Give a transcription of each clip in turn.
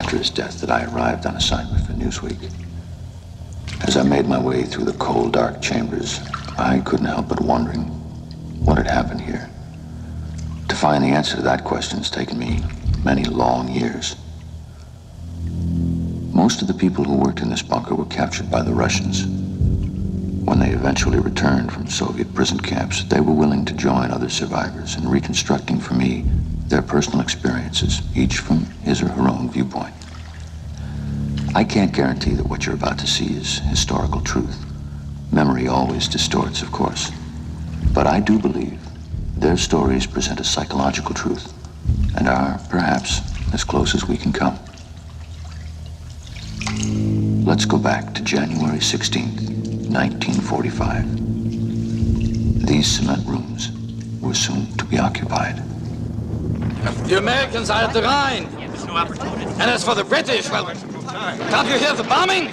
After his death that I arrived on assignment for Newsweek. As I made my way through the cold, dark chambers, I couldn't help but wondering what had happened here. To find the answer to that question has taken me many long years. Most of the people who worked in this bunker were captured by the Russians. When they eventually returned from Soviet prison camps, they were willing to join other survivors in reconstructing for me their personal experiences, each from his or her own viewpoint. I can't guarantee that what you're about to see is historical truth. Memory always distorts, of course. But I do believe their stories present a psychological truth and are, perhaps, as close as we can come. Let's go back to January 16th, 1945. These cement rooms were soon to be occupied. The Americans are at the Rhine. And as for the British, well, can't you hear the bombing?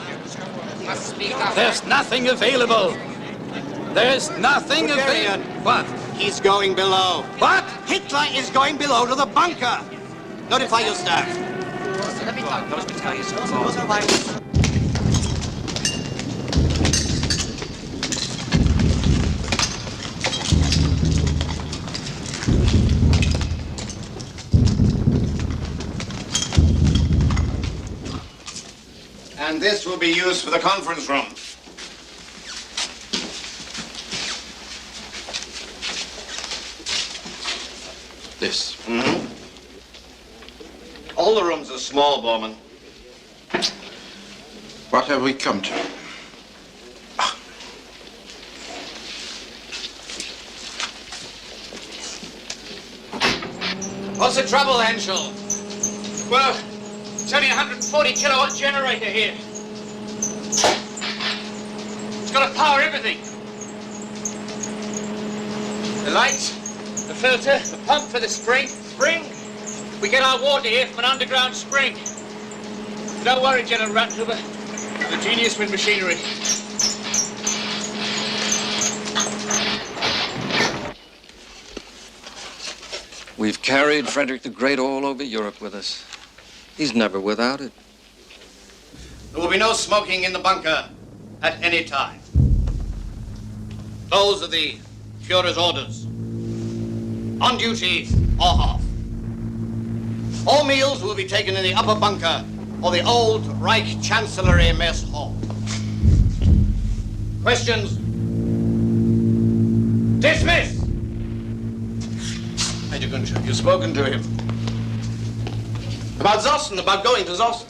There's nothing available. There's nothing available. What? He's going below. What? Hitler is going below to the bunker. Notify your staff. Let me talk. Let me tell you something. And this will be used for the conference room. This. Mm-hmm. All the rooms are small, Borman. What have we come to? What's the trouble, Henschel? Well, it's only a 140 kilowatt generator here. It's got to power everything. The lights, the filter, the pump for the spring. We get our water here from an underground spring. Don't worry, General Rathuber. I'm a genius with machinery. We've carried Frederick the Great all over Europe with us. He's never without it. There will be no smoking in the bunker at any time. Those are the Führer's orders. On duty or off. All meals will be taken in the upper bunker or the old Reich Chancellery Mess Hall. Questions? Dismiss! Major Gunscher, you've spoken to him. About Zossen, about going to Zossen.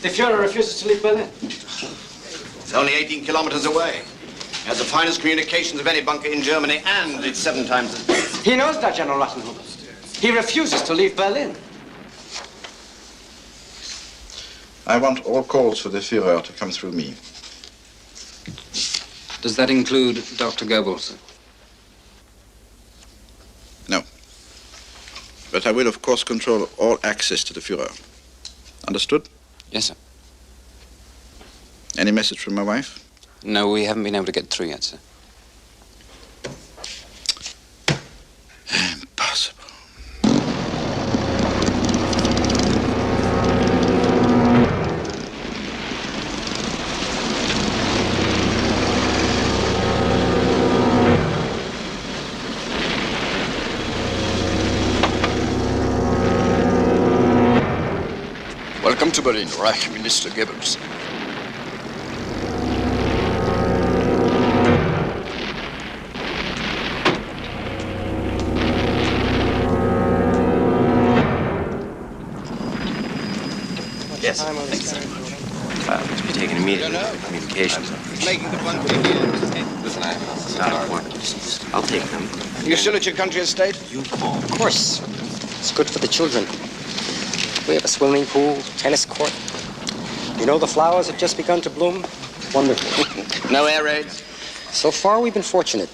The Führer refuses to leave Berlin. It's only 18 kilometers away. It has the finest communications of any bunker in Germany, and it's 7 times as big. He knows that, General Rathenhuber. He refuses to leave Berlin. I want all calls for the Führer to come through me. Does that include Dr. Goebbels? No. But I will, of course, control all access to the Führer. Understood? Yes, sir. Any message from my wife? No, we haven't been able to get through yet, sir. Impossible. Welcome to Berlin, Reich Minister Goebbels. Yes, thanks so much. To be taken immediately for communications. Making the bunker here. Listen, it's not important. I'll take them. You still at your country estate? You call. Of course. It's good for the children. We have a swimming pool, tennis court. You know, the flowers have just begun to bloom. Wonderful. No air raids? So far, we've been fortunate.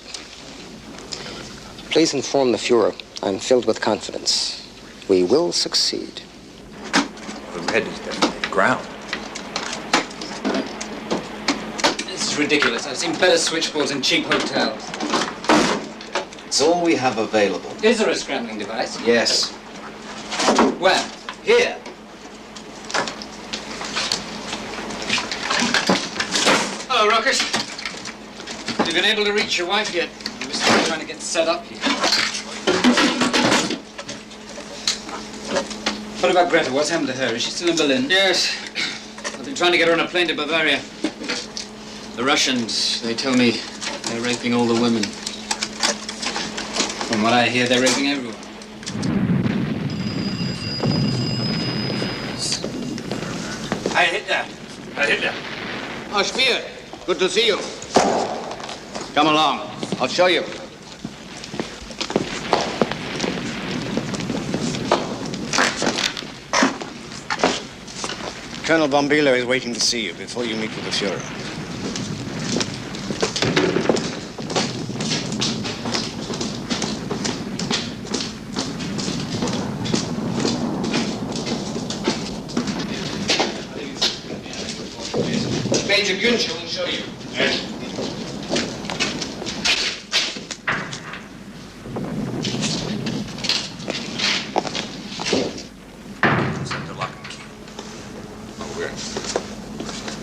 Please inform the Führer. I'm filled with confidence. We will succeed. The red is the ground. This is ridiculous. I've seen better switchboards in cheap hotels. It's all we have available. Is there a scrambling device? Yes. Where? Here. Hello, Ruckus. Have you been able to reach your wife yet? We're still trying to get set up here. What about Greta? What's happened to her? Is she still in Berlin? Yes. I've been trying to get her on a plane to Bavaria. The Russians, they tell me they're raping all the women. From what I hear, they're raping everyone. I hit that. Oh, Spear, good to see you. Come along. I'll show you. Colonel Bombilo is waiting to see you before you meet with the Fuhrer. Major Günther will show you.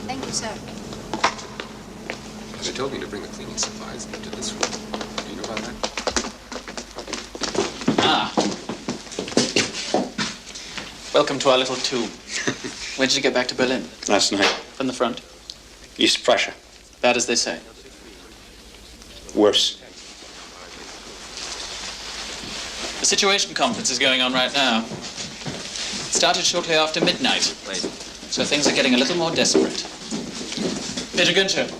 Thank you, sir. They told me to bring the cleaning supplies into this room. Do you know about that? Ah. Welcome to our little tube. When did you get back to Berlin? Last night. From the front? East Prussia. Bad as they say. Worse. The situation conference is going on right now. It started shortly after midnight. So things are getting a little more desperate. Major Günther,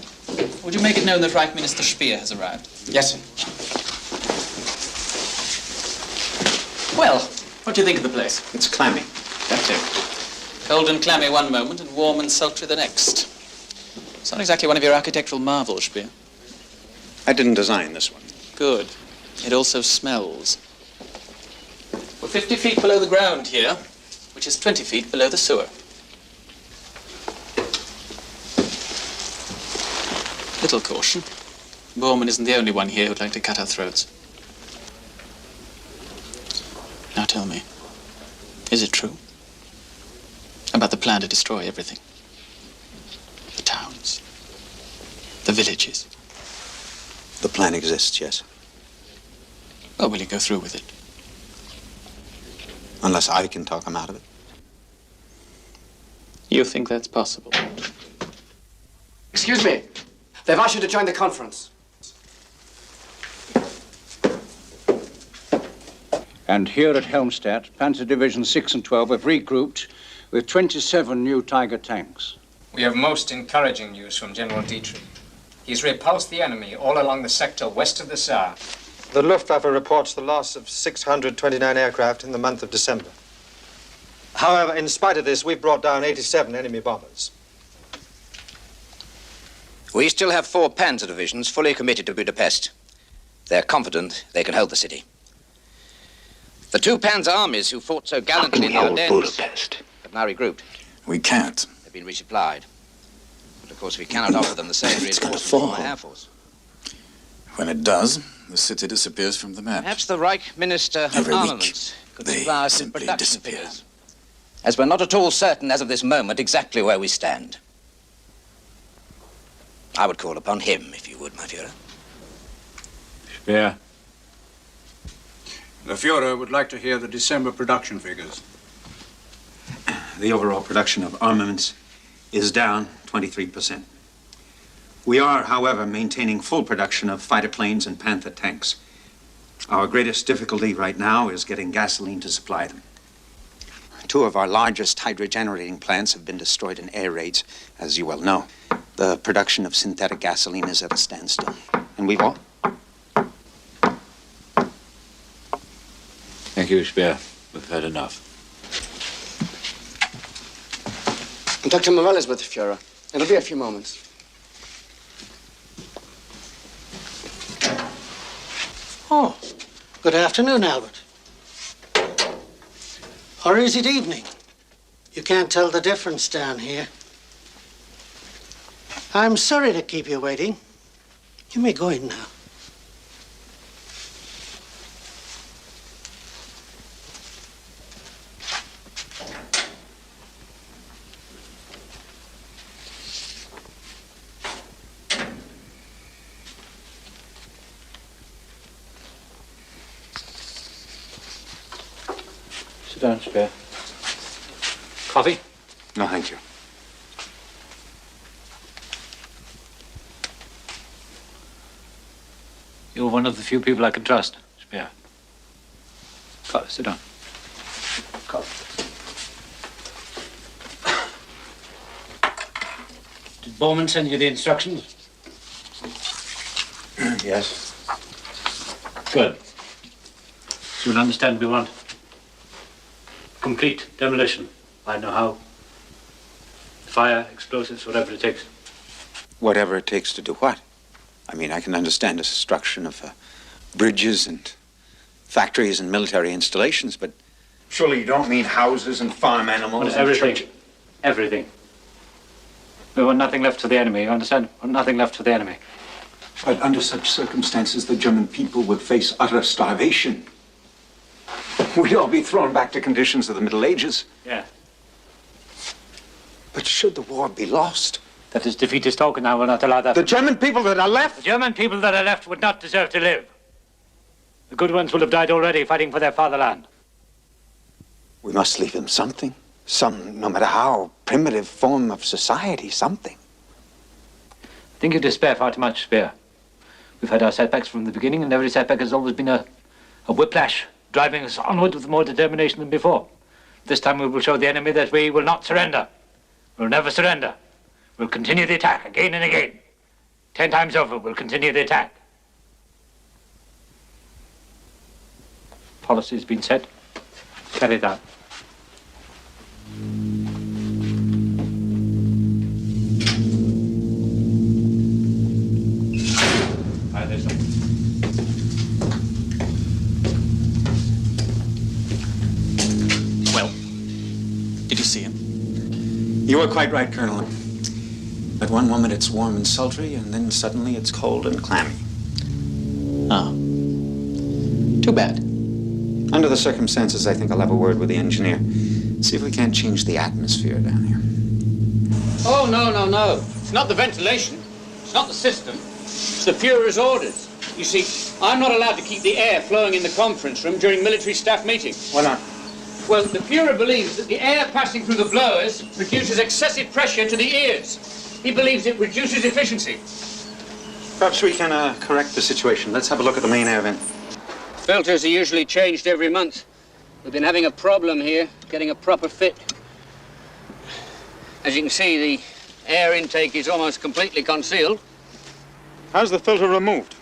would you make it known that Reich Minister Speer has arrived? Yes, sir. Well, what do you think of the place? It's clammy. That too. Cold and clammy one moment and warm and sultry the next. It's not exactly one of your architectural marvels, Speer. I didn't design this one. Good. It also smells. We're 50 feet below the ground here, which is 20 feet below the sewer. Little caution. Bormann isn't the only one here who'd like to cut our throats. Now tell me, is it true? About the plan to destroy everything? The towns, the villages. The plan exists, yes. Well, will you go through with it? Unless I can talk him out of it. You think that's possible? Excuse me. They've asked you to join the conference. And here at Helmstedt, Panzer Division 6 and 12 have regrouped with 27 new Tiger tanks. We have most encouraging news from General Dietrich. He's repulsed the enemy all along the sector west of the Saar. The Luftwaffe reports the loss of 629 aircraft in the month of December. However, in spite of this, we've brought down 87 enemy bombers. We still have 4 Panzer divisions fully committed to Budapest. They're confident they can hold the city. The 2 Panzer armies who fought so gallantly in the Ardennes have now regrouped. We can't. They've been resupplied. But of course we cannot offer them the same reinforcements from the Air Force. When it does, the city disappears from the map. Perhaps the Reich Minister of Every week, Armaments could they supply us with simply production disappear. figures. As we're not at all certain as of this moment exactly where we stand. I would call upon him, if you would, my Führer. Speer. The Führer would like to hear the December production figures. The overall production of armaments is down 23%. We are, however, maintaining full production of fighter planes and Panther tanks. Our greatest difficulty right now is getting gasoline to supply them. 2 of our largest hydrogenerating plants have been destroyed in air raids, as you well know. The production of synthetic gasoline is at a standstill. And we've all... Thank you, Speer. We've had enough. Dr. Morell is with the Fuhrer. It'll be a few moments. Oh, good afternoon, Albert. Or is it evening? You can't tell the difference down here. I'm sorry to keep you waiting. You may go in now. down, Spear. Coffee? No, thank you. You're one of the few people I can trust, Spear. Sit down. Did Bowman send you the instructions? Yes. Good. So you'll understand we want complete demolition. I know how. Fire, explosives, whatever it takes. Whatever it takes to do what? I mean, I can understand the destruction of bridges and factories and military installations, but surely you don't mean houses and farm animals and everything. churches. Everything. We want nothing left for the enemy, you understand? We want nothing left for the enemy. But under such circumstances, the German people would face utter starvation. We'd all be thrown back to conditions of the Middle Ages. Yeah. But should the war be lost? That is defeatist talk, and I will not allow that. The German people that are left? The German people that are left would not deserve to live. The good ones will have died already fighting for their fatherland. We must leave them something. Some, no matter how primitive form of society, something. I think you despair far too much, Spear. We've had our setbacks from the beginning, and every setback has always been a whiplash, driving us onward with more determination than before. This time we will show the enemy that we will not surrender. We'll never surrender. We'll continue the attack again and again. 10 times over, we'll continue the attack. Policy has been set. Carry it out. Well, did you see him? You were quite right, Colonel. At one moment it's warm and sultry, and then suddenly it's cold and clammy. Ah. Too bad. Under the circumstances, I think I'll have a word with the engineer. See if we can't change the atmosphere down here. Oh, no. It's not the ventilation. It's not the system. It's the Fuhrer's orders. You see, I'm not allowed to keep the air flowing in the conference room during military staff meetings. Why not? Well, the Fuhrer believes that the air passing through the blowers produces excessive pressure to the ears. He believes it reduces efficiency. Perhaps we can correct the situation. Let's have a look at the main air vent. Filters are usually changed every month. We've been having a problem here getting a proper fit. As you can see, the air intake is almost completely concealed. How's the filter removed?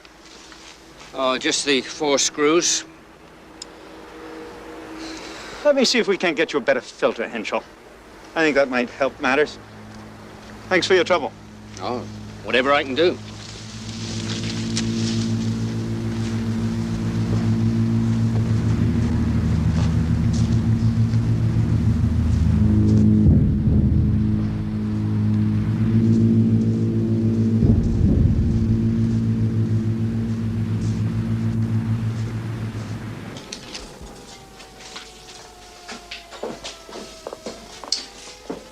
Oh, just the 4 screws. Let me see if we can't get you a better filter, Henschel. I think that might help matters. Thanks for your trouble. Oh, whatever I can do.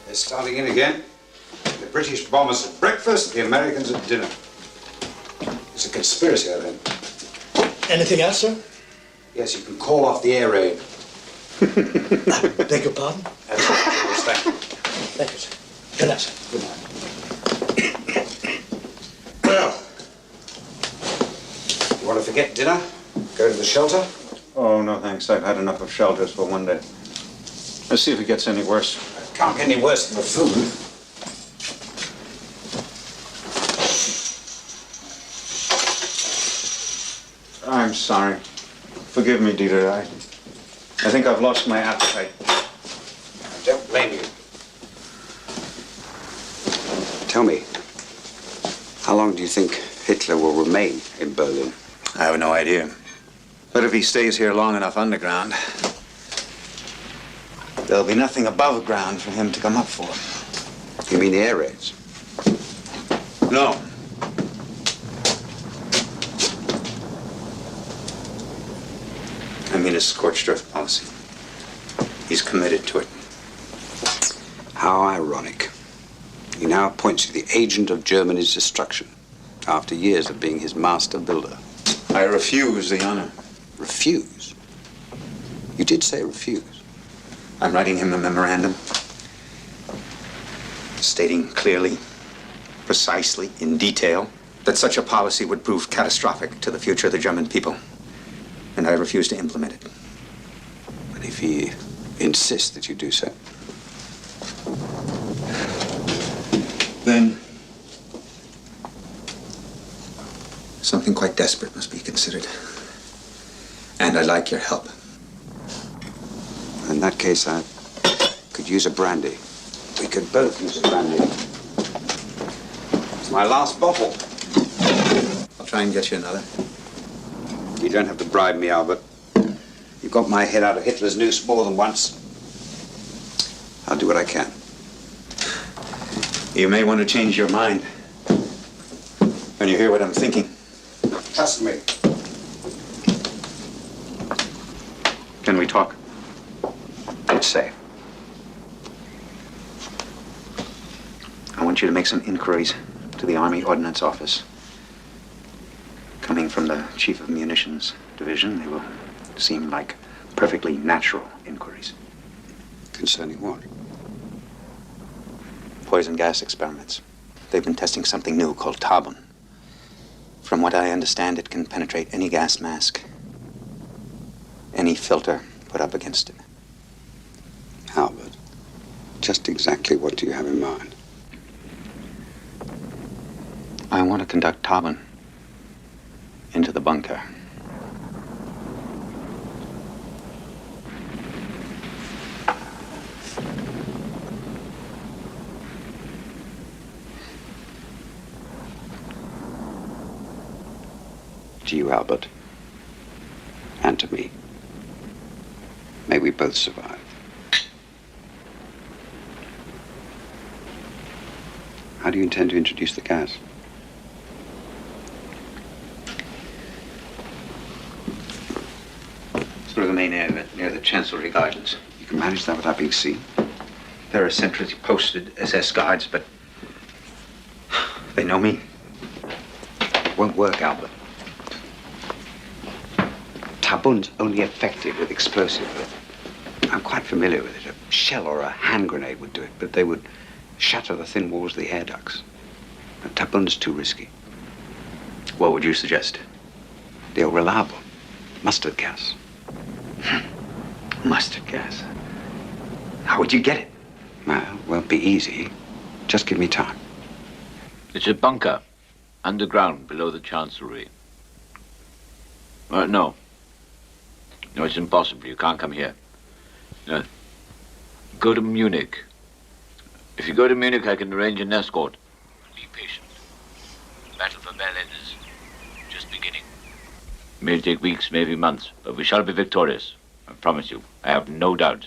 They're starting in again. The British bombers at breakfast, the Americans at dinner. It's a conspiracy, I think. Anything else, sir? Yes, you can call off the air raid. Beg your pardon? That's what I understand. Thank you, sir. Good night, sir. Good night. Well, you want to forget dinner? Go to the shelter? Oh, no, thanks. I've had enough of shelters for one day. Let's see if it gets any worse. It can't get any worse than the food. I'm sorry. Forgive me, Dieter. I think I've lost my appetite. I don't blame you. Tell me, how long do you think Hitler will remain in Berlin? I have no idea. But if he stays here long enough underground, there'll be nothing above ground for him to come up for. You mean the air raids? No. I mean his scorched earth policy. He's committed to it. How ironic. He now appoints you the agent of Germany's destruction, after years of being his master builder. I refuse the honor. Refuse? You did say refuse. I'm writing him a memorandum stating clearly, precisely, in detail, that such a policy would prove catastrophic to the future of the German people. And I refuse to implement it. But if he insists that you do so? Then something quite desperate must be considered. And I'd like your help. In that case, I could use a brandy. We could both use a brandy. It's my last bottle. I'll try and get you another. You don't have to bribe me, Albert. You've got my head out of Hitler's noose more than once. I'll do what I can. You may want to change your mind when you hear what I'm thinking. Trust me. Can we talk? It's safe. I want you to make some inquiries to the Army Ordnance Office. Coming from the Chief of Munitions Division, they will seem like perfectly natural inquiries. Concerning what? Poison gas experiments. They've been testing something new called carbon. From what I understand, it can penetrate any gas mask, any filter put up against it. Albert, just exactly what do you have in mind? I want to conduct carbon into the bunker. To you, Albert, and to me. May we both survive. How do you intend to introduce the gas? Through the main air near the Chancellery Gardens. You can manage that without being seen? There are centrally posted SS guards, but they know me. It won't work, Albert. Tabun's only effective with explosive. I'm quite familiar with it. A shell or a hand grenade would do it, but they would shatter the thin walls of the air ducts. And Tabun's too risky. What would you suggest? They're reliable. Mustard gas. Mustard gas? How would you get it? Well, it won't be easy. Just give me time. It's a bunker, underground, below the Chancellery. No. No, it's impossible. You can't come here. No. Go to Munich. If you go to Munich, I can arrange an escort. Be patient. The battle for Berlin is just beginning. It may take weeks, maybe months, but we shall be victorious. I promise you. I have no doubts.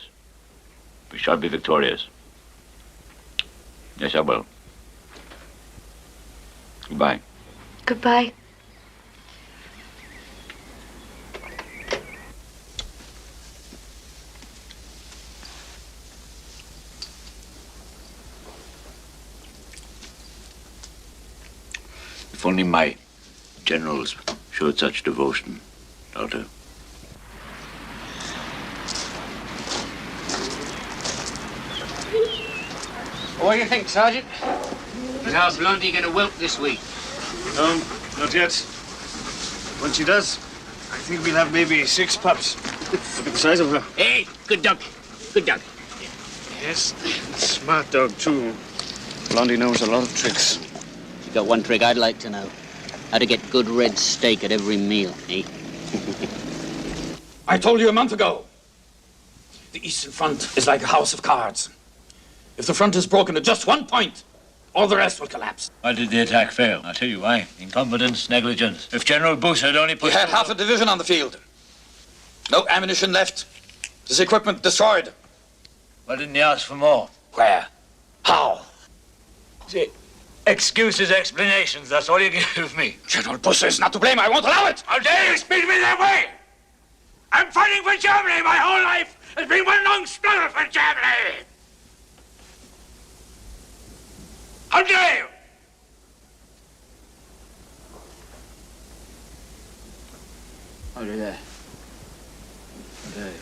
We shall be victorious. Yes, I will. Goodbye. Goodbye. If only my generals showed such devotion, Doctor. What do you think, Sergeant? Is our Blondie going to whelp this week? No, not yet. When she does, I think we'll have maybe 6 pups. Look at the size of her. Hey, good dog. Good dog. Yes, smart dog, too. Blondie knows a lot of tricks. You got one trick I'd like to know. How to get good red steak at every meal, eh? I told you a month ago. The Eastern Front is like a house of cards. If the front is broken at just one point, all the rest will collapse. Why did the attack fail? I'll tell you why. Incompetence, negligence. If General Bush had only put... We had half a division on the field. No ammunition left. This equipment destroyed. Why didn't he ask for more? Where? How? See, excuses, explanations, that's all you give me. General Bush is not to blame. I won't allow it. How dare you speak to me that way? I'm fighting for Germany. My whole life has been one long struggle for Germany. How dare you? How dare you? How dare you?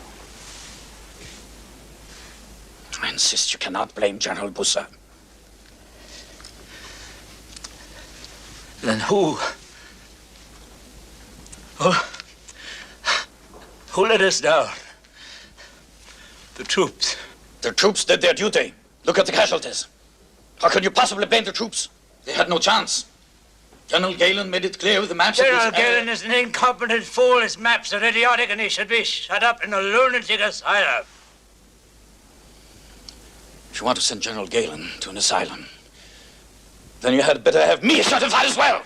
insist you cannot blame General Busse. Then who let us down? The troops. The troops did their duty. Look at the casualties. How could you possibly blame the troops? They had no chance. General Galen made it clear with the maps. General Galen is an incompetent fool. His maps are idiotic and he should be shut up in a lunatic asylum. If you want to send General Galen to an asylum, then you had better have me shut aside as well.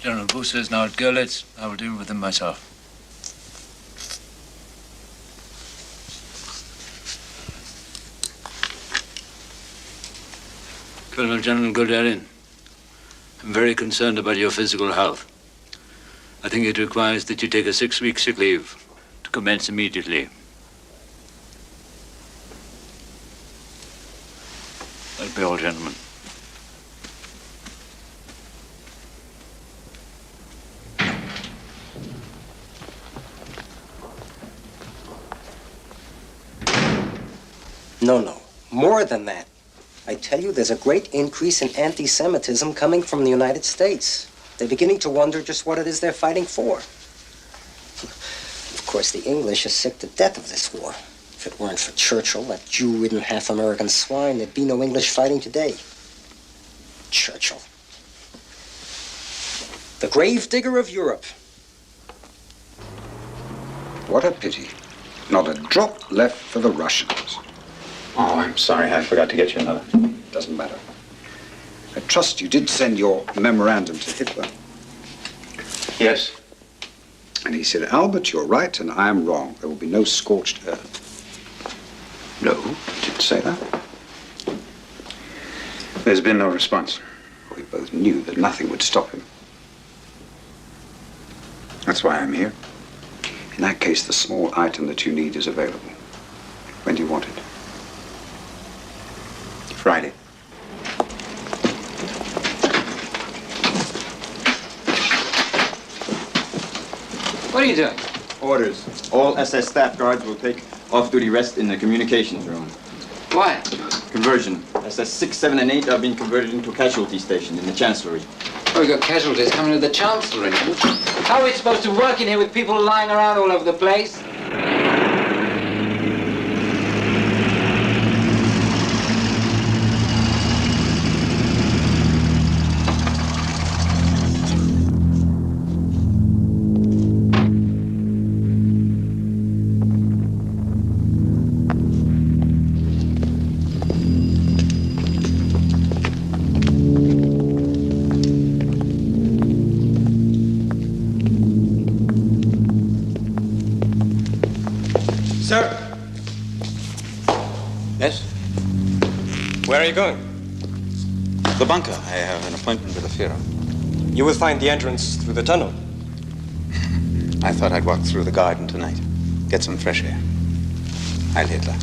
General Busse is now at Görlitz. I will deal with him myself. Colonel General Guderian, I'm very concerned about your physical health. I think it requires that you take a 6-week sick leave to commence immediately. That'll be all, gentlemen. No. More than that. I tell you, there's a great increase in anti-Semitism coming from the United States. They're beginning to wonder just what it is they're fighting for. Of course, the English are sick to death of this war. If it weren't for Churchill, that Jew-ridden half-American swine, there'd be no English fighting today. Churchill. The grave digger of Europe. What a pity. Not a drop left for the Russians. Oh, I'm sorry. I forgot to get you another. Doesn't matter. I trust you did send your memorandum to Hitler. Yes. And he said, Albert, you're right and I am wrong. There will be no scorched earth. No, he didn't say that. There's been no response. We both knew that nothing would stop him. That's why I'm here. In that case, the small item that you need is available. When do you want it? Friday. What are you doing? Orders. All SS staff guards will take off-duty rest in the communications room. Why? Conversion. SS 6, 7, and 8 are being converted into a casualty station in the Chancellery. Oh, we got casualties coming to the Chancellery. How are we supposed to work in here with people lying around all over the place? Sir! Yes? Where are you going? The bunker. I have an appointment with the Führer. You will find the entrance through the tunnel. I thought I'd walk through the garden tonight. Get some fresh air. Heil Hitler.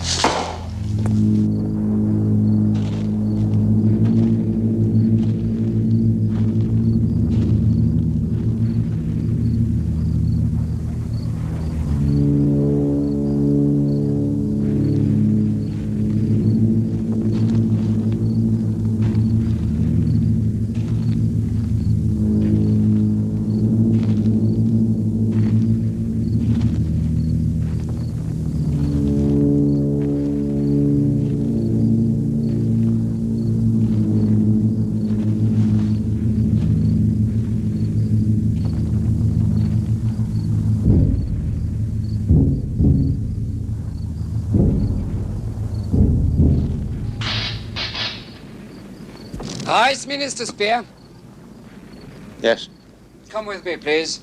Vice Minister Spear, Yes? come with me, please.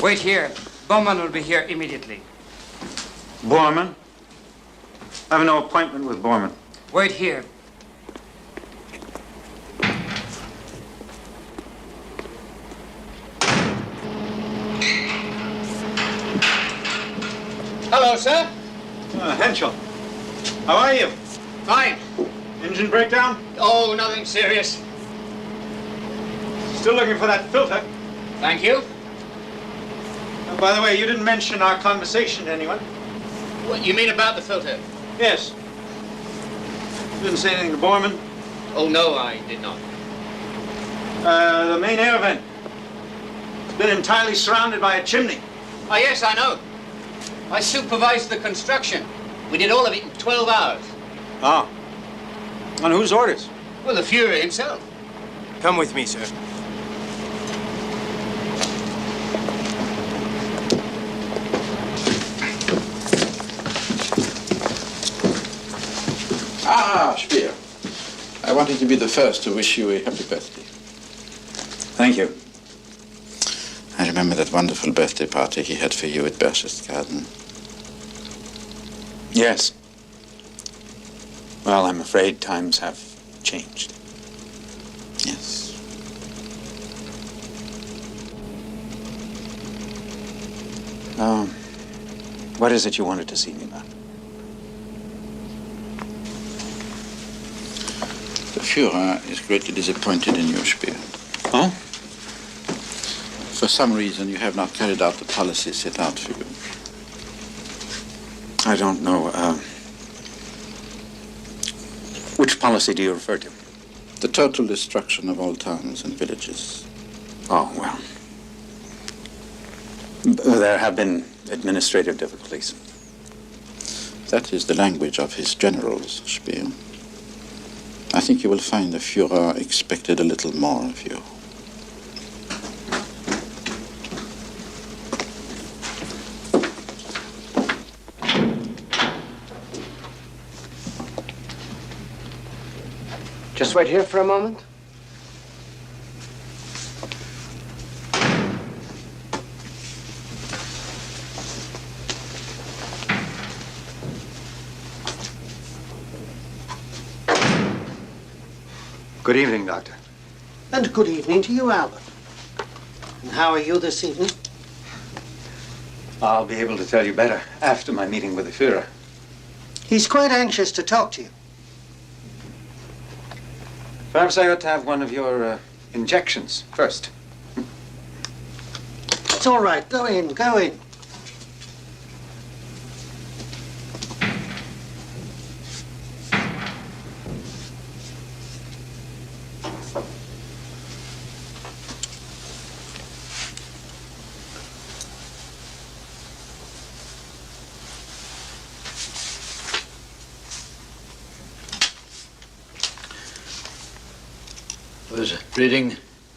Wait here. Bowman will be here immediately. Borman? I have no appointment with Borman. Wait here. Hello, sir. Henschel. How are you? Fine. Engine breakdown? Oh, nothing serious. Still looking for that filter. Thank you. By the way, you didn't mention our conversation to anyone. What, you mean about the filter? Yes. You didn't say anything to Borman? Oh, no, I did not. The main air vent. It's been entirely surrounded by a chimney. Oh, yes, I know. I supervised the construction. We did all of it in 12 hours. Ah. On whose orders? Well, the Fuhrer himself. Come with me, sir. Ah, Speer. I wanted to be the first to wish you a happy birthday. Thank you. I remember that wonderful birthday party he had for you at Berchtesgaden. Yes. Well, I'm afraid times have changed. Yes. What is it you wanted to see me about? The Führer is greatly disappointed in you, Speer. Oh? For some reason, you have not carried out the policy set out for you. I don't know. Which policy do you refer to? The total destruction of all towns and villages. Oh, well. There have been administrative difficulties. That is the language of his generals, Speer. I think you will find the Führer expected a little more of you. Just wait here for a moment. Good evening, Doctor. And good evening to you, Albert. And how are you this evening? I'll be able to tell you better after my meeting with the Führer. He's quite anxious to talk to you. Perhaps I ought to have one of your injections first. It's all right. Go in, go in. I was reading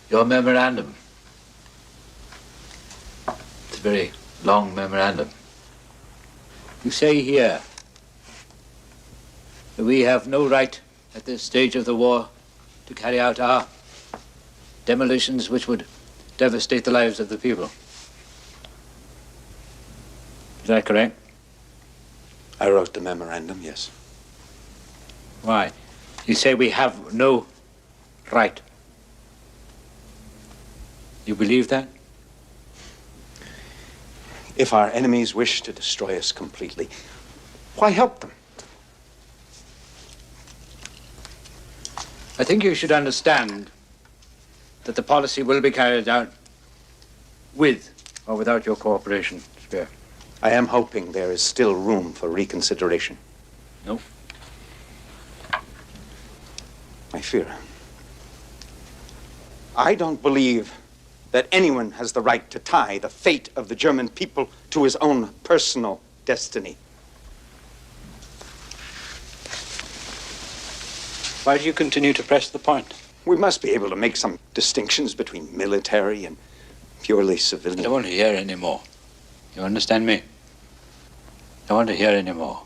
your memorandum. It's a very long memorandum. You say here that we have no right at this stage of the war to carry out our demolitions which would devastate the lives of the people. Is that correct? I wrote the memorandum, yes. Why? You say we have no right. You believe that? If our enemies wish to destroy us completely, why help them? I think you should understand that the policy will be carried out with or without your cooperation, Speer. I am hoping there is still room for reconsideration. No. My Führer, I don't believe that anyone has the right to tie the fate of the German people to his own personal destiny. Why do you continue to press the point? We must be able to make some distinctions between military and purely civilian. I don't want to hear any more. You understand me? I don't want to hear any more.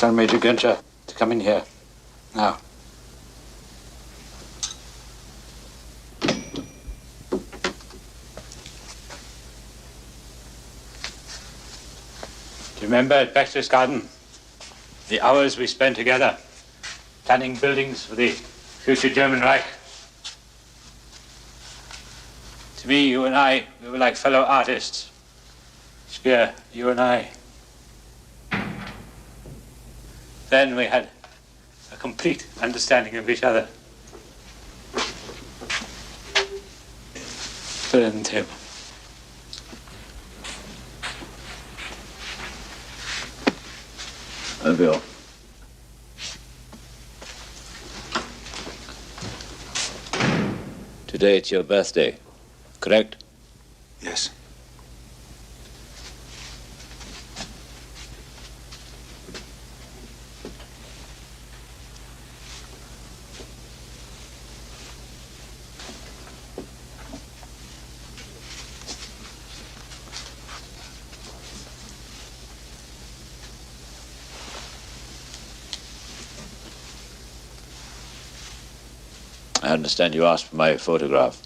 Tell Major Günther to come in here. Now. Do you remember at Baxter's Garden the hours we spent together planning buildings for the future German Reich? To me, you and I, we were like fellow artists. Speer, you and I. Then we had a complete understanding of each other. Put it on the table. Bill. Today it's your birthday, correct? Yes. I understand you asked for my photograph.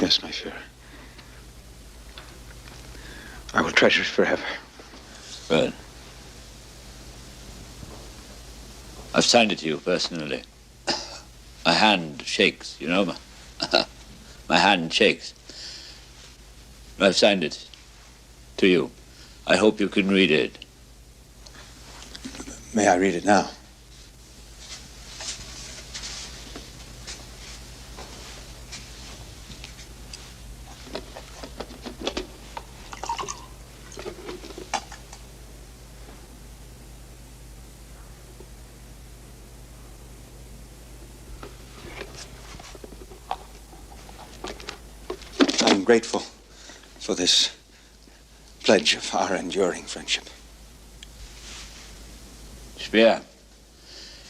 Yes, my Führer. I will treasure it forever. Well, I've signed it to you personally. My hand shakes, you know. My hand shakes. I've signed it to you. I hope you can read it. May I read it now? I'm grateful for this pledge of our enduring friendship. Speer,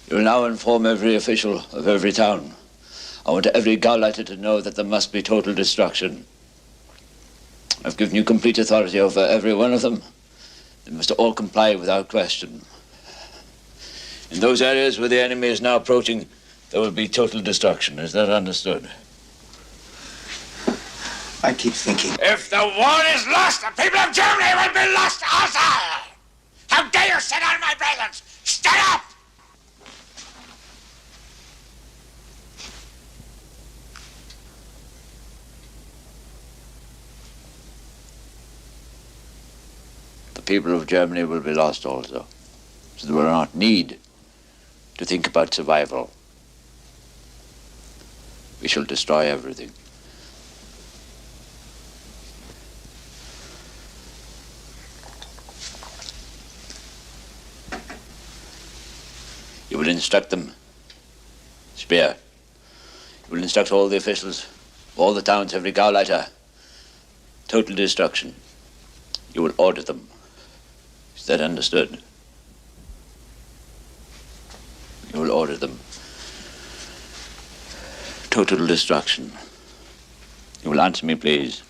you will now inform every official of every town. I want every Gauleiter to know that there must be total destruction. I've given you complete authority over every one of them. They must all comply without question. In those areas where the enemy is now approaching, there will be total destruction. Is that understood? I keep thinking. If the war is lost, the people of Germany will be lost also! How dare you sit on my presence? Stand up! The people of Germany will be lost also. So there will not need to think about survival. We shall destroy everything. You will instruct them, Speer. You will instruct all the officials, all the towns, every Gauleiter. Total destruction. You will order them. Is that understood? You will order them. Total destruction. You will answer me, please.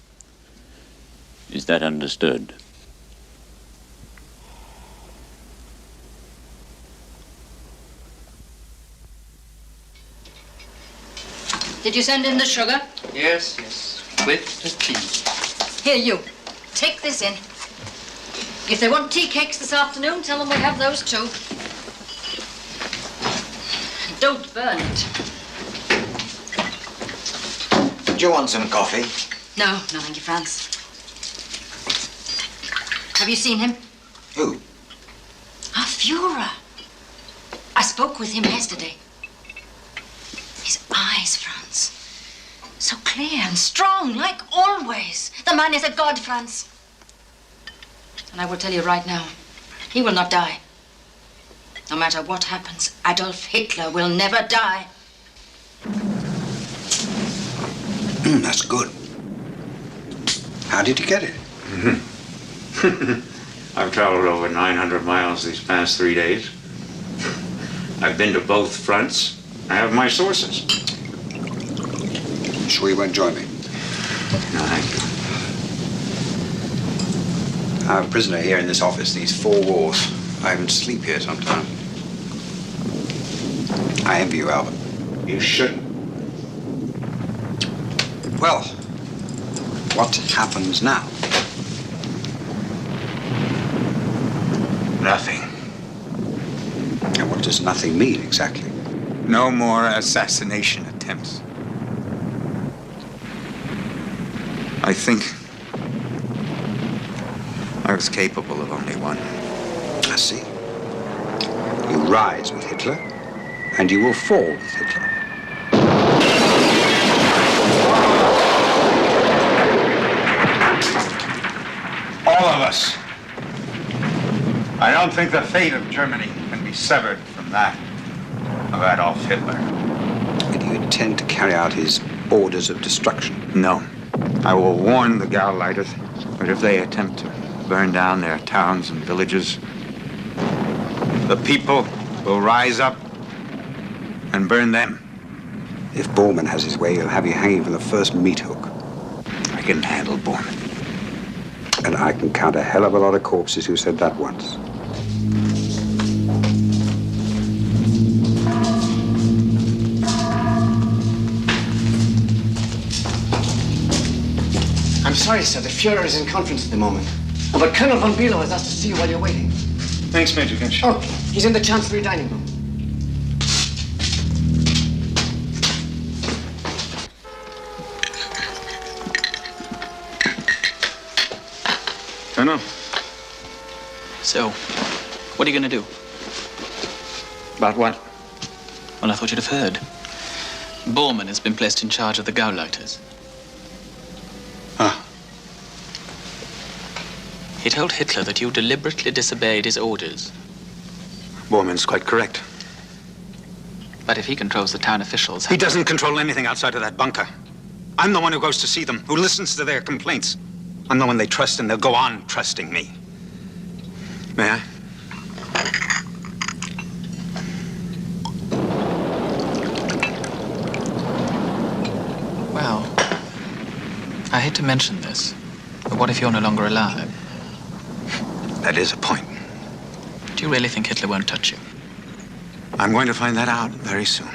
Is that understood? Did you send in the sugar? Yes, yes. With the tea. Here, you. Take this in. If they want tea cakes this afternoon, tell them we have those too. Don't burn it. Do you want some coffee? No, no, thank you, Franz. Have you seen him? Who? Our Führer. I spoke with him yesterday. His eyes, Franz. So clear and strong, like always. The man is a god, Franz. And I will tell you right now, he will not die. No matter what happens, Adolf Hitler will never die. That's good. How did you get it? I've traveled over 900 miles these past 3 days. I've been to both fronts. I have my sources. Sure you won't join me? No, thank you. I'm a prisoner here in this office, these four walls. I even sleep here sometimes. I envy you, Albert. You shouldn't. Well, what happens now? Nothing. And what does nothing mean exactly? No more assassination attempts. I think I was capable of only one. I see. You rise with Hitler, and you will fall with Hitler. All of us. I don't think the fate of Germany can be severed from that of Adolf Hitler. And you intend to carry out his orders of destruction? No. I will warn the Gauleiters, but if they attempt to burn down their towns and villages, the people will rise up and burn them. If Bormann has his way, he'll have you hanging from the first meat hook. I can handle Bormann. And I can count a hell of a lot of corpses who said that once. I'm sorry, sir. The Fuhrer is in conference at the moment. But Colonel von Bülow has asked to see you while you're waiting. Thanks, Major Finch. Oh, he's in the Chancellery dining room. Colonel. So, what are you going to do? About what? Well, I thought you'd have heard. Bormann has been placed in charge of the Gauleiters. Ah. He told Hitler that you deliberately disobeyed his orders. Bormann's quite correct. But if he controls the town officials... He doesn't control anything outside of that bunker. I'm the one who goes to see them, who listens to their complaints. I'm the one they trust, and they'll go on trusting me. May I? Well, I hate to mention this, but what if you're no longer alive? That is a point. Do you really think Hitler won't touch you? I'm going to find that out very soon.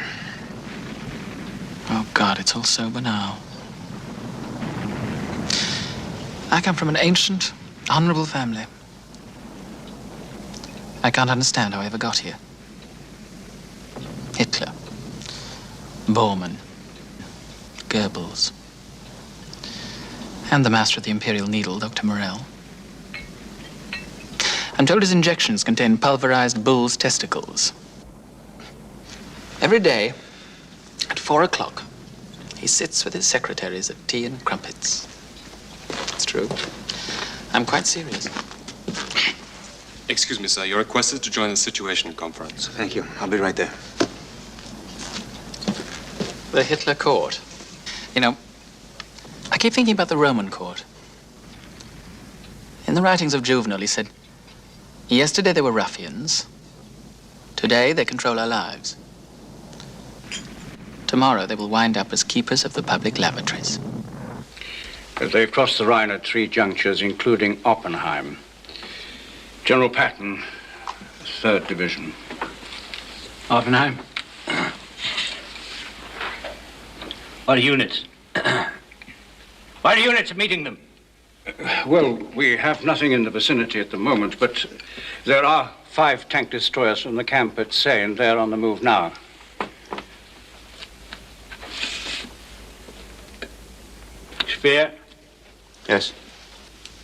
Oh, God, it's all so banal. I come from an ancient, honorable family. I can't understand how I ever got here. Hitler, Bormann, Goebbels, and the master of the Imperial Needle, Dr. Morell. I'm told his injections contain pulverized bull's testicles. Every day, at 4 o'clock, he sits with his secretaries at tea and crumpets. It's true. I'm quite serious. Excuse me, sir. You're requested to join the Situation Conference. Thank you. I'll be right there. The Hitler court. You know, I keep thinking about the Roman court. In the writings of Juvenal, he said, yesterday they were ruffians. Today they control our lives. Tomorrow they will wind up as keepers of the public lavatories. They've crossed the Rhine at 3 junctures, including Oppenheim. General Patton, 3rd Division. Oppenheim? What units? What units are meeting them? Well, we have nothing in the vicinity at the moment, but there are 5 tank destroyers from the camp at Seine. They're on the move now. Speer? Yes?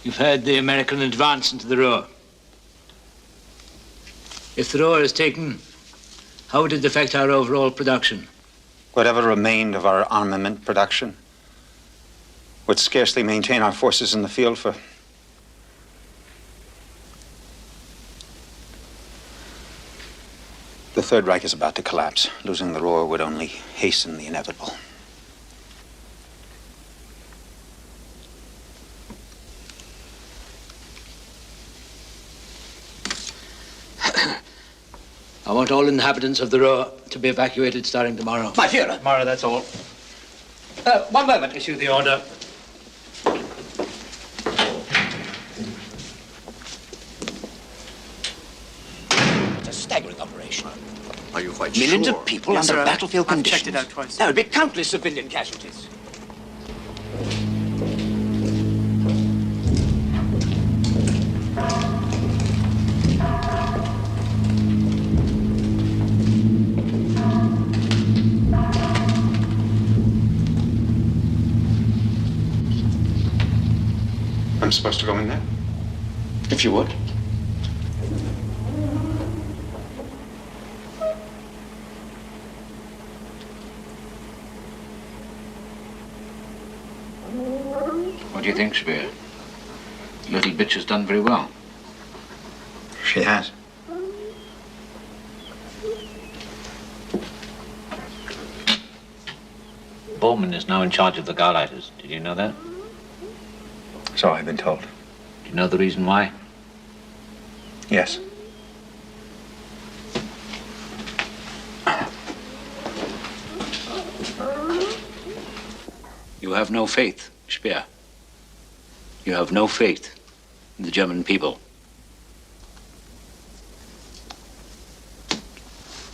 You've heard the American advance into the Ruhr. If the Ruhr is taken, how would it affect our overall production? Whatever remained of our armament production would scarcely maintain our forces in the field for... The Third Reich is about to collapse. Losing the Ruhr would only hasten the inevitable. I want all inhabitants of the Ruhr to be evacuated starting tomorrow. My Führer. Tomorrow, that's all. One moment. Issue the order. staggering operation. Are you quite Millions sure? of people Yes, under sir. battlefield I've conditions. checked it out twice. There would be countless civilian casualties. I'm supposed to go in there? If you would. What do you think, Spear? The little bitch has done very well. She has. Bowman is now in charge of the Gauleiters. Did you know that? So I've been told. Do you know the reason why? Yes. You have no faith, Speer. You have no faith in the German people.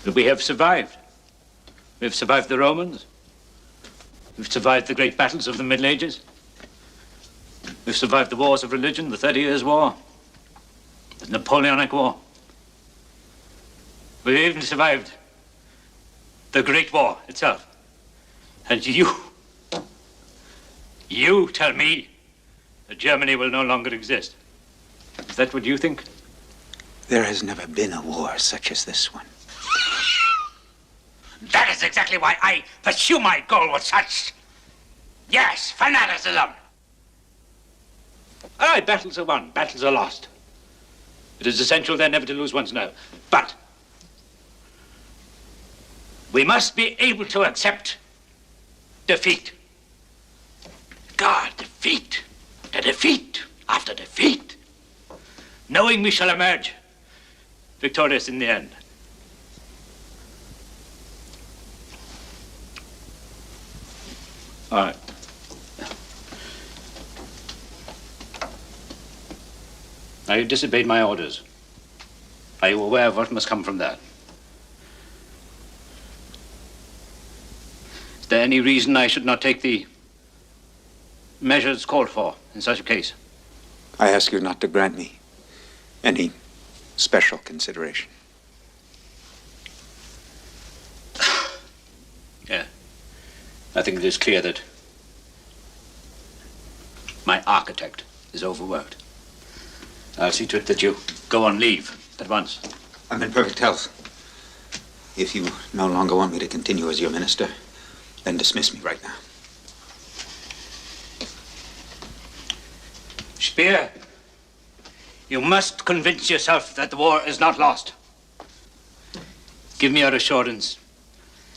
But we have survived. We have survived the Romans. We've survived the great battles of the Middle Ages. We've survived the wars of religion, the 30 Years' War, the Napoleonic War. We've even survived the Great War itself. And you tell me that Germany will no longer exist. Is that what you think? There has never been a war such as this one. That is exactly why I pursue my goal with such, yes, fanaticism. All right, battles are won, battles are lost. It is essential then never to lose one's nerve. But we must be able to accept defeat. God, defeat. The defeat after defeat. Knowing we shall emerge victorious in the end. All right. Now, you disobeyed my orders. Are you aware of what must come from that? Is there any reason I should not take the measures called for in such a case? I ask you not to grant me any special consideration. Yeah. I think it is clear that my architect is overworked. I'll see to it that you go on leave at once. I'm in perfect health. If you no longer want me to continue as your minister, then dismiss me right now. Speer, you must convince yourself that the war is not lost. Give me your assurance,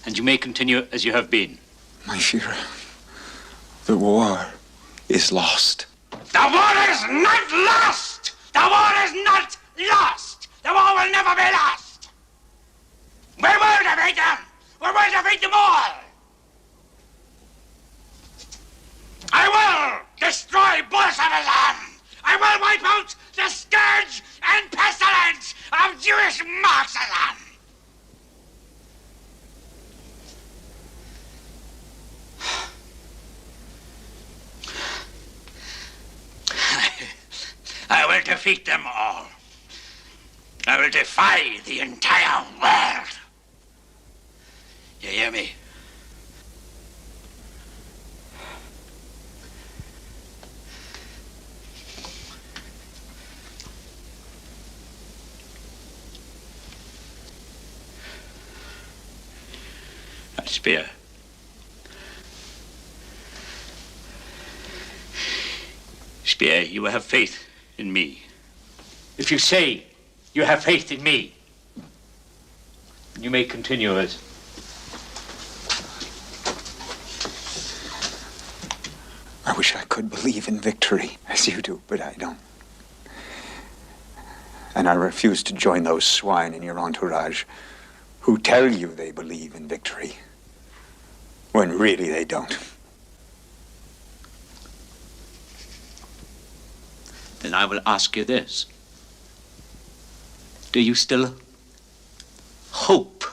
and you may continue as you have been. My Führer, the war is lost. The war is not lost! The war is not lost! The war will never be lost! We will defeat them! We will defeat them all! I will destroy Bolshevism! I will wipe out the scourge and pestilence of Jewish Marxism! I will defeat them all. I will defy the entire world. You hear me? Speer. Speer, you have faith in me. If you say you have faith in me, you may continue as... I wish I could believe in victory as you do, but I don't. And I refuse to join those swine in your entourage who tell you they believe in victory when really they don't. Then I will ask you this. Do you still hope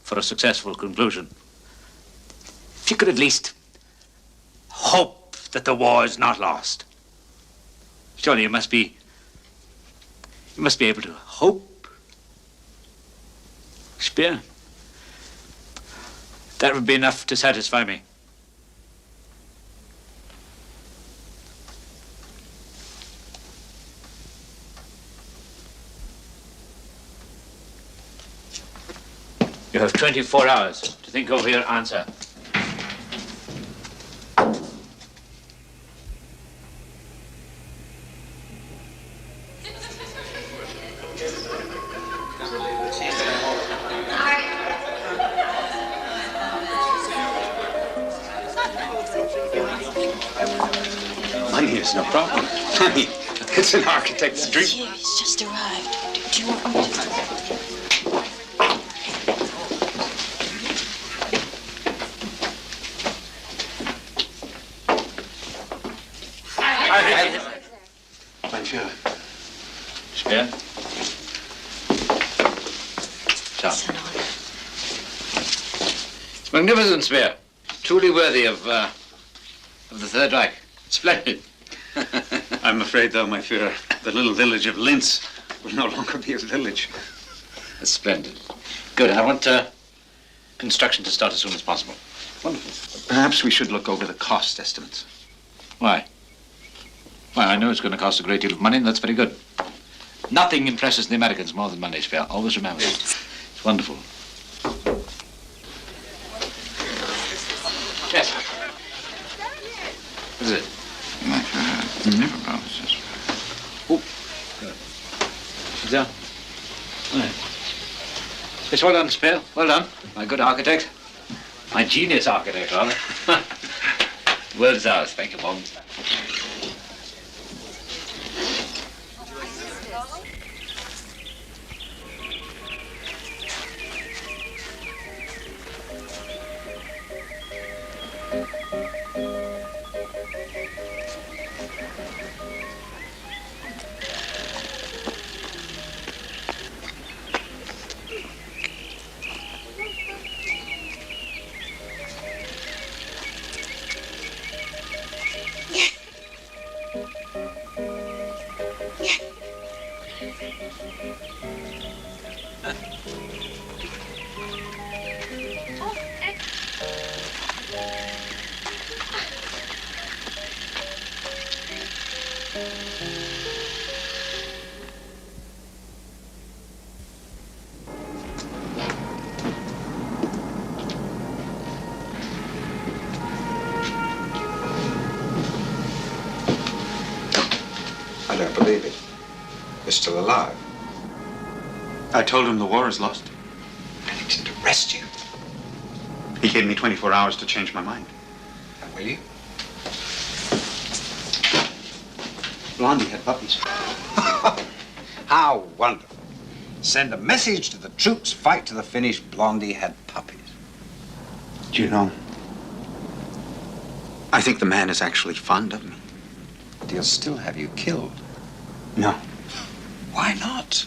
for a successful conclusion. If you could at least hope that the war is not lost. Surely you must be able to hope. Spear. That would be enough to satisfy me. You have 24 hours to think over your answer. Money is no problem. Money, it's an architect's dream. He's just arrived. Do you want me to... Mein Führer. Speer? So. It's magnificent, Speer. Truly worthy of the Third Reich. Splendid. I'm afraid, though, my Führer, the little village of Linz will no longer be a village. That's splendid. Good. I want construction to start as soon as possible. Wonderful. Perhaps we should look over the cost estimates. Why? Why, I know it's going to cost a great deal of money, and that's very good. Nothing impresses the Americans more than money, Speer. Always remember it. It's wonderful. Yes. What is it? Never promises. Oh. Sit down. Right. Yes, well done, Speer. Well done. My good architect. My genius architect, rather. The word is ours. Thank you, Bond. I don't believe it. You're still alive. I told him the war is lost. And he didn't arrest you. He gave me 24 hours to change my mind. And will you? Blondie had puppies. How wonderful. Send a message to the troops, fight to the finish. Blondie had puppies. Do you know, I think the man is actually fond of me. But he'll still have you killed. No. Why not?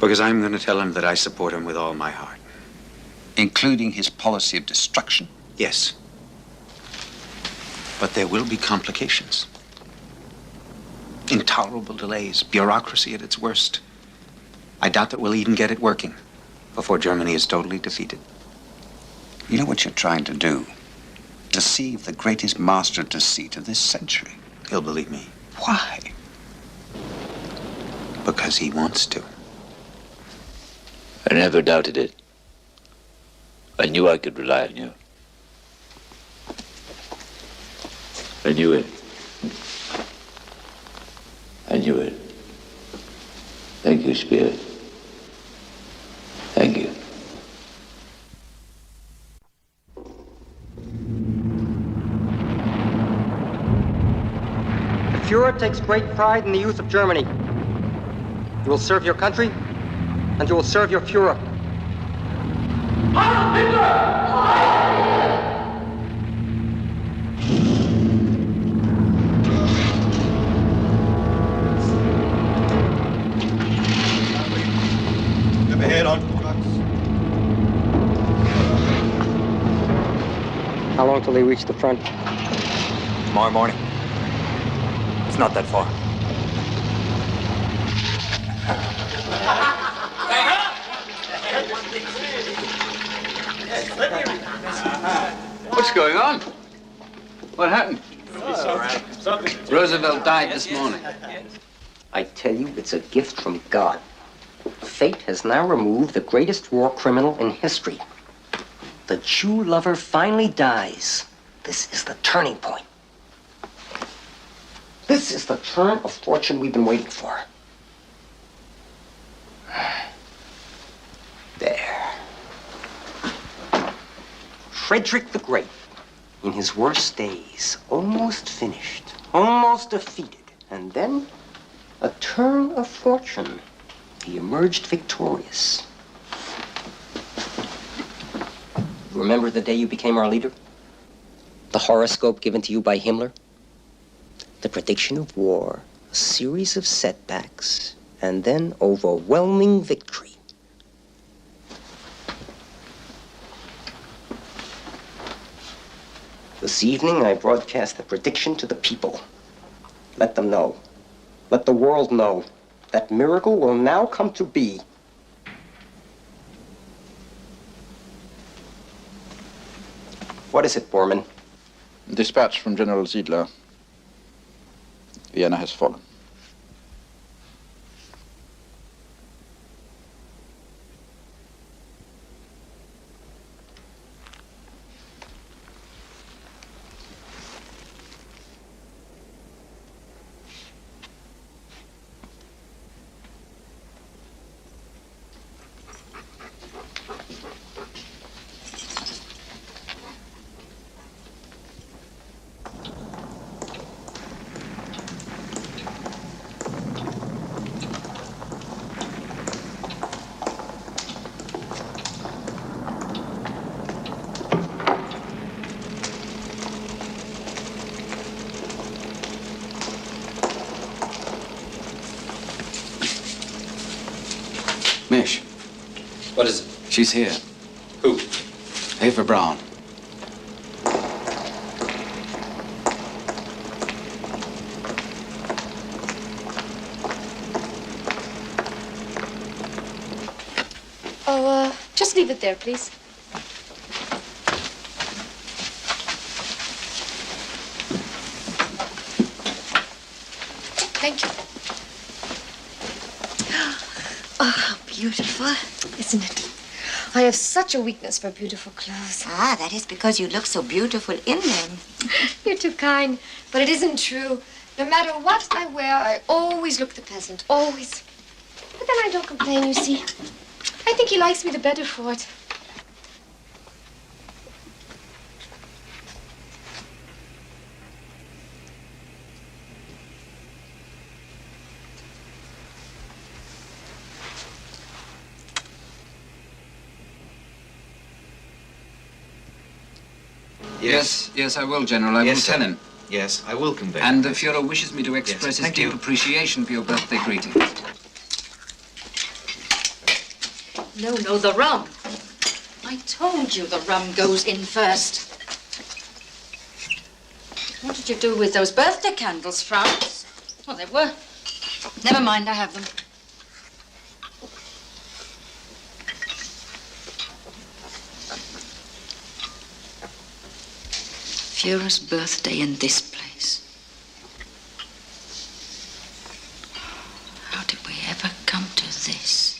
Because I'm going to tell him that I support him with all my heart. Including his policy of destruction? Yes. But there will be complications. Intolerable delays, bureaucracy at its worst. I doubt that we'll even get it working before Germany is totally defeated. You know what you're trying to do? Deceive the greatest master of deceit of this century. He'll believe me. Why? Because he wants to. I never doubted it. I knew I could rely on you. I knew it. I knew it. Thank you, Spear. Thank you. The Fuhrer takes great pride in the youth of Germany. You will serve your country, and you will serve your Fuhrer. Ahead on they reach the front? Tomorrow morning. It's not that far. What's going on? What happened? Roosevelt died this morning. I tell you, it's a gift from God. Fate has now removed the greatest war criminal in history. The Jew lover finally dies. This is the turning point. This is the turn of fortune we've been waiting for. There. Frederick the Great, in his worst days, almost finished, almost defeated, and then a turn of fortune. He emerged victorious. Remember the day you became our leader? The horoscope given to you by Himmler? The prediction of war, a series of setbacks, and then overwhelming victory. This evening, I broadcast the prediction to the people. Let them know. Let the world know. That miracle will now come to be. What is it, Bormann? Dispatch from General Ziedler. Vienna has fallen. Mish. What is it? She's here. Who? Ava Brown. Oh, just leave it there, please. Thank you. Oh, how beautiful. Isn't it? I have such a weakness for beautiful clothes. Ah, that is because you look so beautiful in them. You're too kind, but it isn't true. No matter what I wear, I always look the peasant, always. But then I don't complain, you see. I think he likes me the better for it. Yes, I will, General. I will tell him. Yes, I will convey. And the Fuhrer wishes me to express his thank deep you. appreciation for your birthday greeting. No, the rum. I told you the rum goes in first. What did you do with those birthday candles, Franz? Well, they were. Never mind, I have them. Führer's birthday in this place. How did we ever come to this?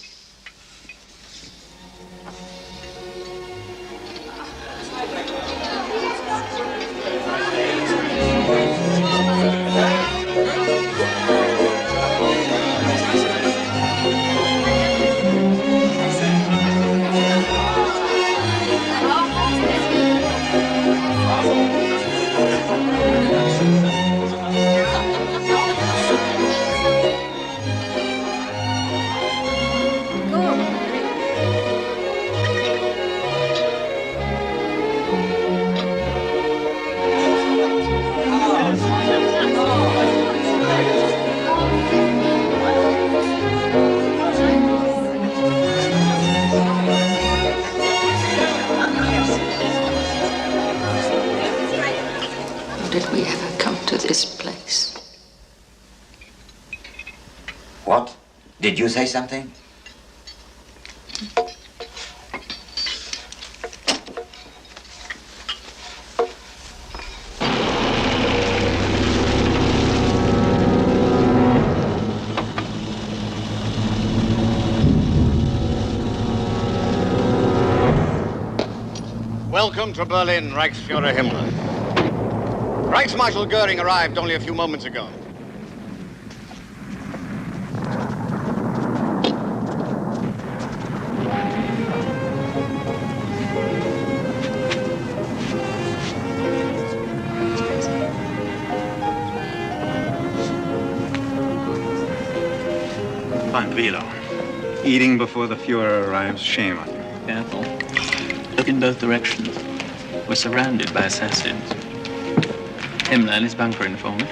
What? Did you say something? Welcome to Berlin, Reichsfuhrer Himmler. Reichsmarshal Goering arrived only a few moments ago. Von Velo. Eating before the Fuhrer arrives, shame on you. Careful. Look in both directions. We're surrounded by assassins. Himmler and his bunker informant.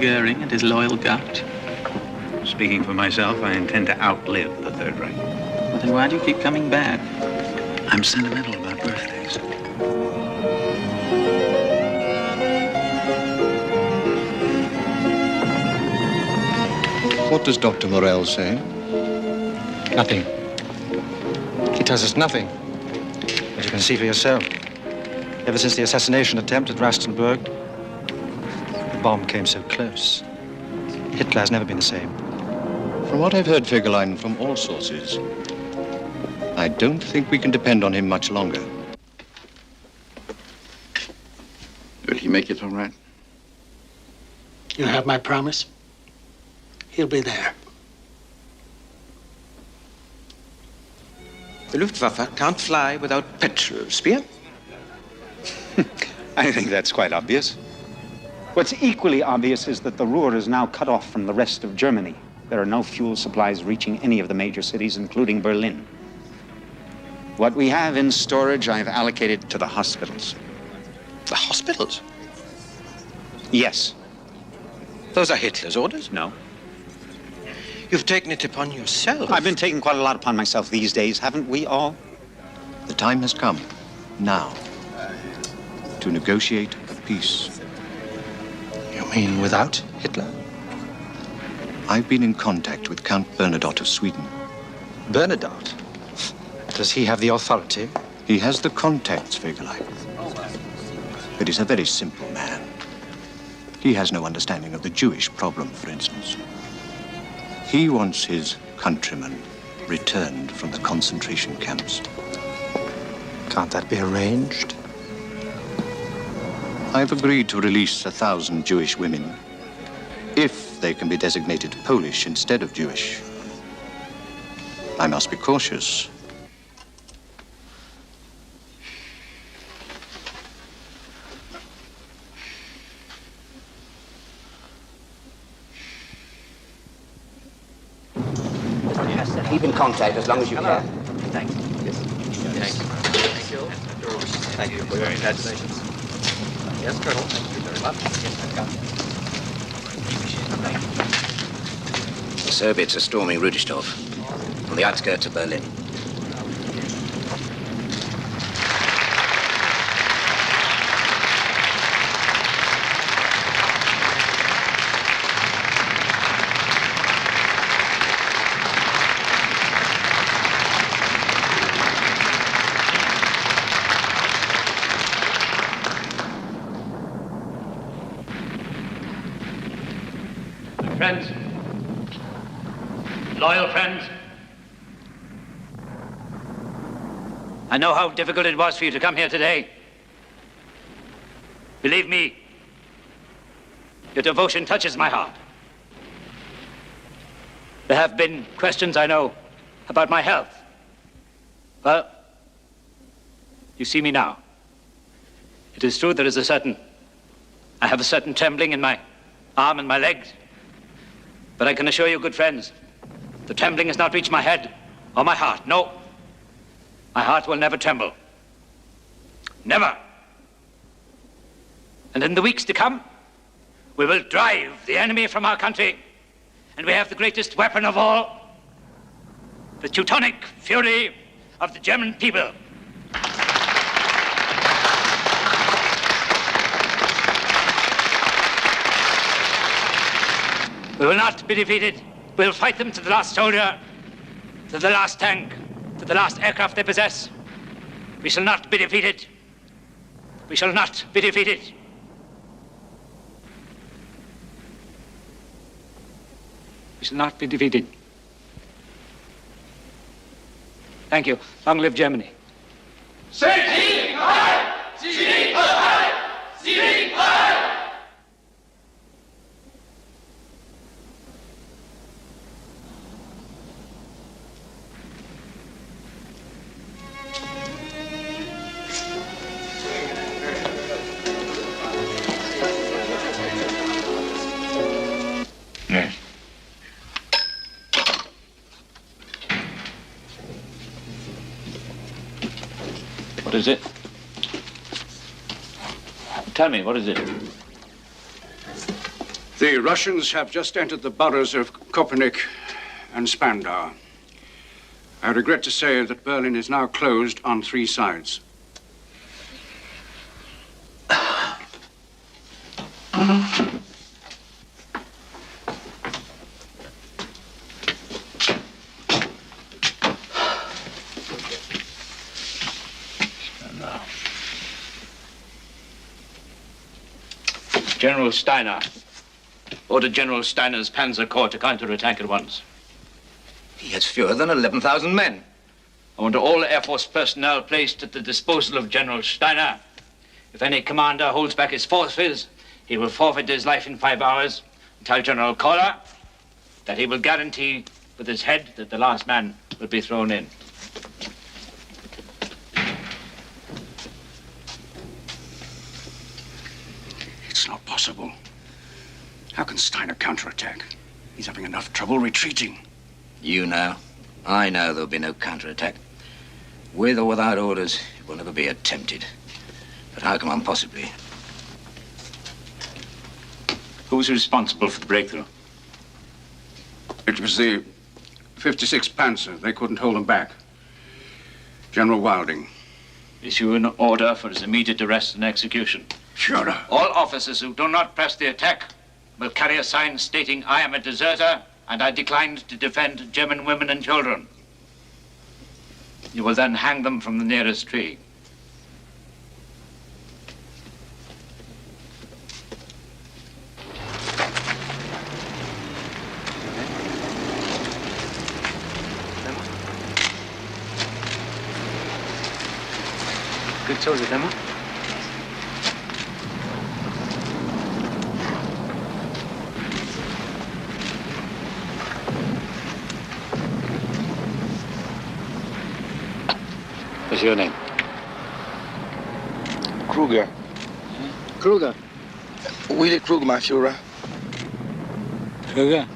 Goering and his loyal gut. Speaking for myself, I intend to outlive the Third Reich. Well, then why do you keep coming back? I'm sentimental about birthdays. What does Dr. Morel say? Nothing. He tells us nothing. As you can see for yourself. Ever since the assassination attempt at Rastenburg, the bomb came so close. Hitler has never been the same. From what I've heard, Fegelein, from all sources, I don't think we can depend on him much longer. Will he make it all right? You have my promise? He'll be there. The Luftwaffe can't fly without petrol, Spear. I think that's quite obvious. What's equally obvious is that the Ruhr is now cut off from the rest of Germany. There are no fuel supplies reaching any of the major cities, including Berlin. What we have in storage, I've allocated to the hospitals. The hospitals? Yes. Those are Hitler's orders? No. You've taken it upon yourself. I've been taking quite a lot upon myself these days, haven't we all? The time has come, now, to negotiate a peace. You mean without Hitler? I've been in contact with Count Bernadotte of Sweden. Bernadotte? Does he have the authority? He has the contacts, Fegelein. But he's a very simple man. He has no understanding of the Jewish problem, for instance. He wants his countrymen returned from the concentration camps. Can't that be arranged? I've agreed to release 1,000 Jewish women if they can be designated Polish instead of Jewish. I must be cautious. Keep in contact as long as you can. Thanks. Yes. Thanks. Thank you. Thank you for your congratulations. Yes, Colonel. Thank you very much. The Soviets are storming Rudistorf, on the outskirts of Berlin. Friends, loyal friends, I know how difficult it was for you to come here today. Believe me, your devotion touches my heart. There have been questions, I know, about my health. Well, you see me now. It is true I have a certain trembling in my arm and my legs. But I can assure you, good friends, the trembling has not reached my head or my heart. No, my heart will never tremble. Never. And in the weeks to come, we will drive the enemy from our country. And we have the greatest weapon of all, the Teutonic fury of the German people. We will not be defeated. We'll fight them to the last soldier, to the last tank, to the last aircraft they possess. We shall not be defeated. We shall not be defeated. We shall not be defeated. Thank you. Long live Germany. Sieg Heil! Sieg Heil! Sieg Heil! Yes. What is it? Tell me, what is it? The Russians have just entered the boroughs of Kopernik and Spandau. I regret to say that Berlin is now closed on 3 sides. General Steiner. Order General Steiner's Panzer Corps to counterattack at once. He has fewer than 11,000 men. I want all Air Force personnel placed at the disposal of General Steiner. If any commander holds back his forces, he will forfeit his life in 5 hours. Tell General Kohler that he will guarantee with his head that the last man will be thrown in. It's not possible. How can Steiner counterattack? He's having enough trouble retreating. You know. I know there'll be no counterattack. With or without orders, it will never be attempted. But how can one possibly? Who's responsible for the breakthrough? It was the 56th Panzer. They couldn't hold them back. General Wilding. Issue an order for his immediate arrest and execution. Führer. All officers who do not press the attack will carry a sign stating, "I am a deserter and I declined to defend German women and children." You will then hang them from the nearest tree. Good soldier, Emma. What's your name? Kruger. Kruger. Willy Kruger, my Führer. Kruger,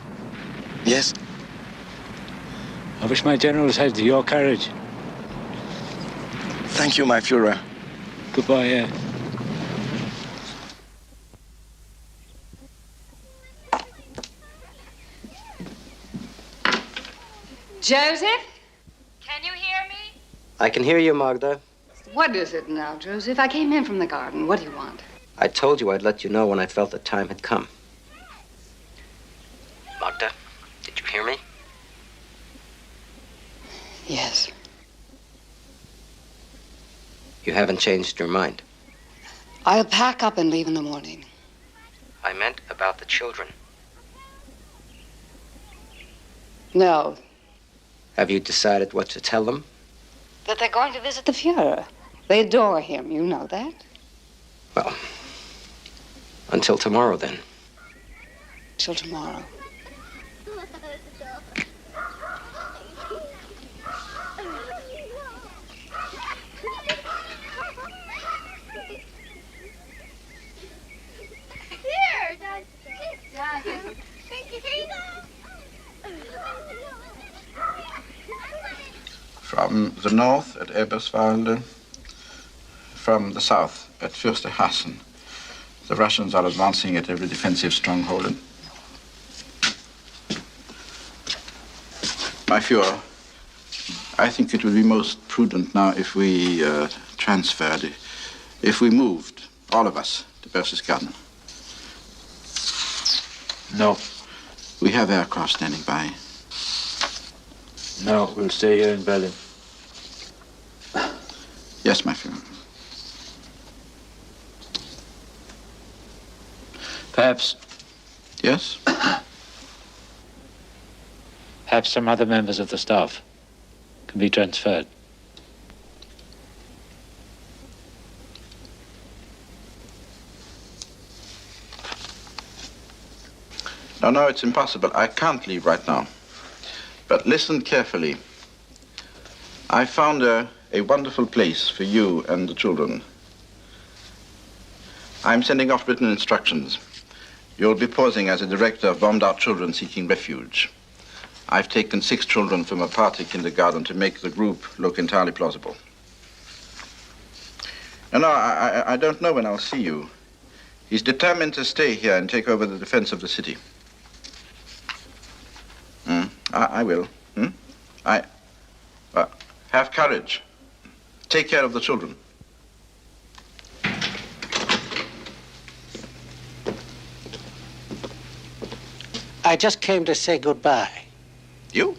Yes. I wish my generals had your courage. Thank you, my Führer. Goodbye, Joseph? Can you hear me? I can hear you, Magda. What is it now, Joseph? I came in from the garden. What do you want? I told you I'd let you know when I felt the time had come. Magda, did you hear me? Yes. You haven't changed your mind. I'll pack up and leave in the morning. I meant about the children. No. Have you decided what to tell them? That they're going to visit the Führer. They adore him. You know that. Well, until tomorrow, then. Till tomorrow. Here, Dad. From the north at Eberswalde, from the south at Fürstehassen. The Russians are advancing at every defensive stronghold. My Führer, I think it would be most prudent now if we transferred, if we moved, all of us, to Berchtesgaden. No. We have aircraft standing by. No, we'll stay here in Berlin. Yes, my Führer. Perhaps. Yes? Perhaps some other members of the staff can be transferred. No, it's impossible. I can't leave right now. But listen carefully. I found a wonderful place for you and the children. I'm sending off written instructions. You'll be posing as a director of bombed-out children seeking refuge. I've taken 6 children from a party kindergarten to make the group look entirely plausible. No, I don't know when I'll see you. He's determined to stay here and take over the defense of the city. I will. Have courage. Take care of the children. I just came to say goodbye. You?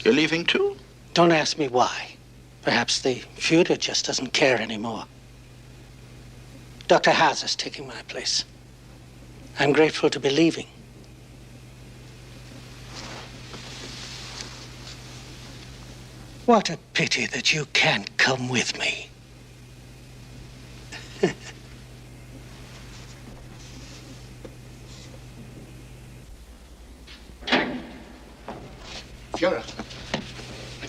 You're leaving too? Don't ask me why. Perhaps the Führer just doesn't care anymore. Dr. Hauser's taking my place. I'm grateful to be leaving. What a pity that you can't come with me. Führer,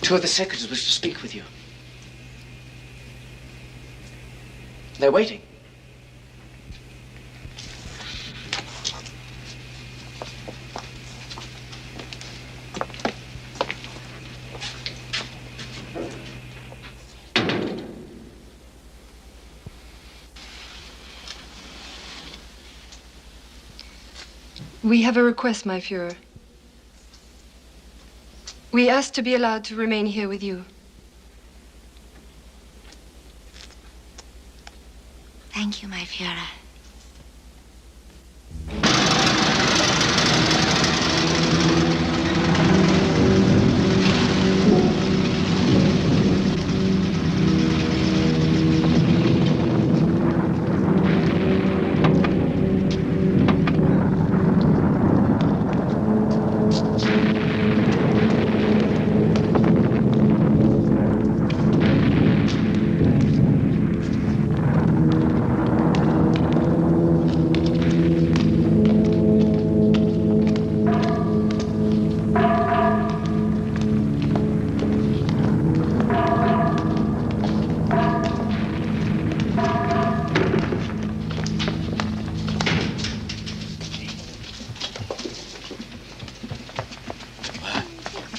2 of the secretaries wish to speak with you. They're waiting. We have a request, my Führer. We ask to be allowed to remain here with you. Thank you, my Führer.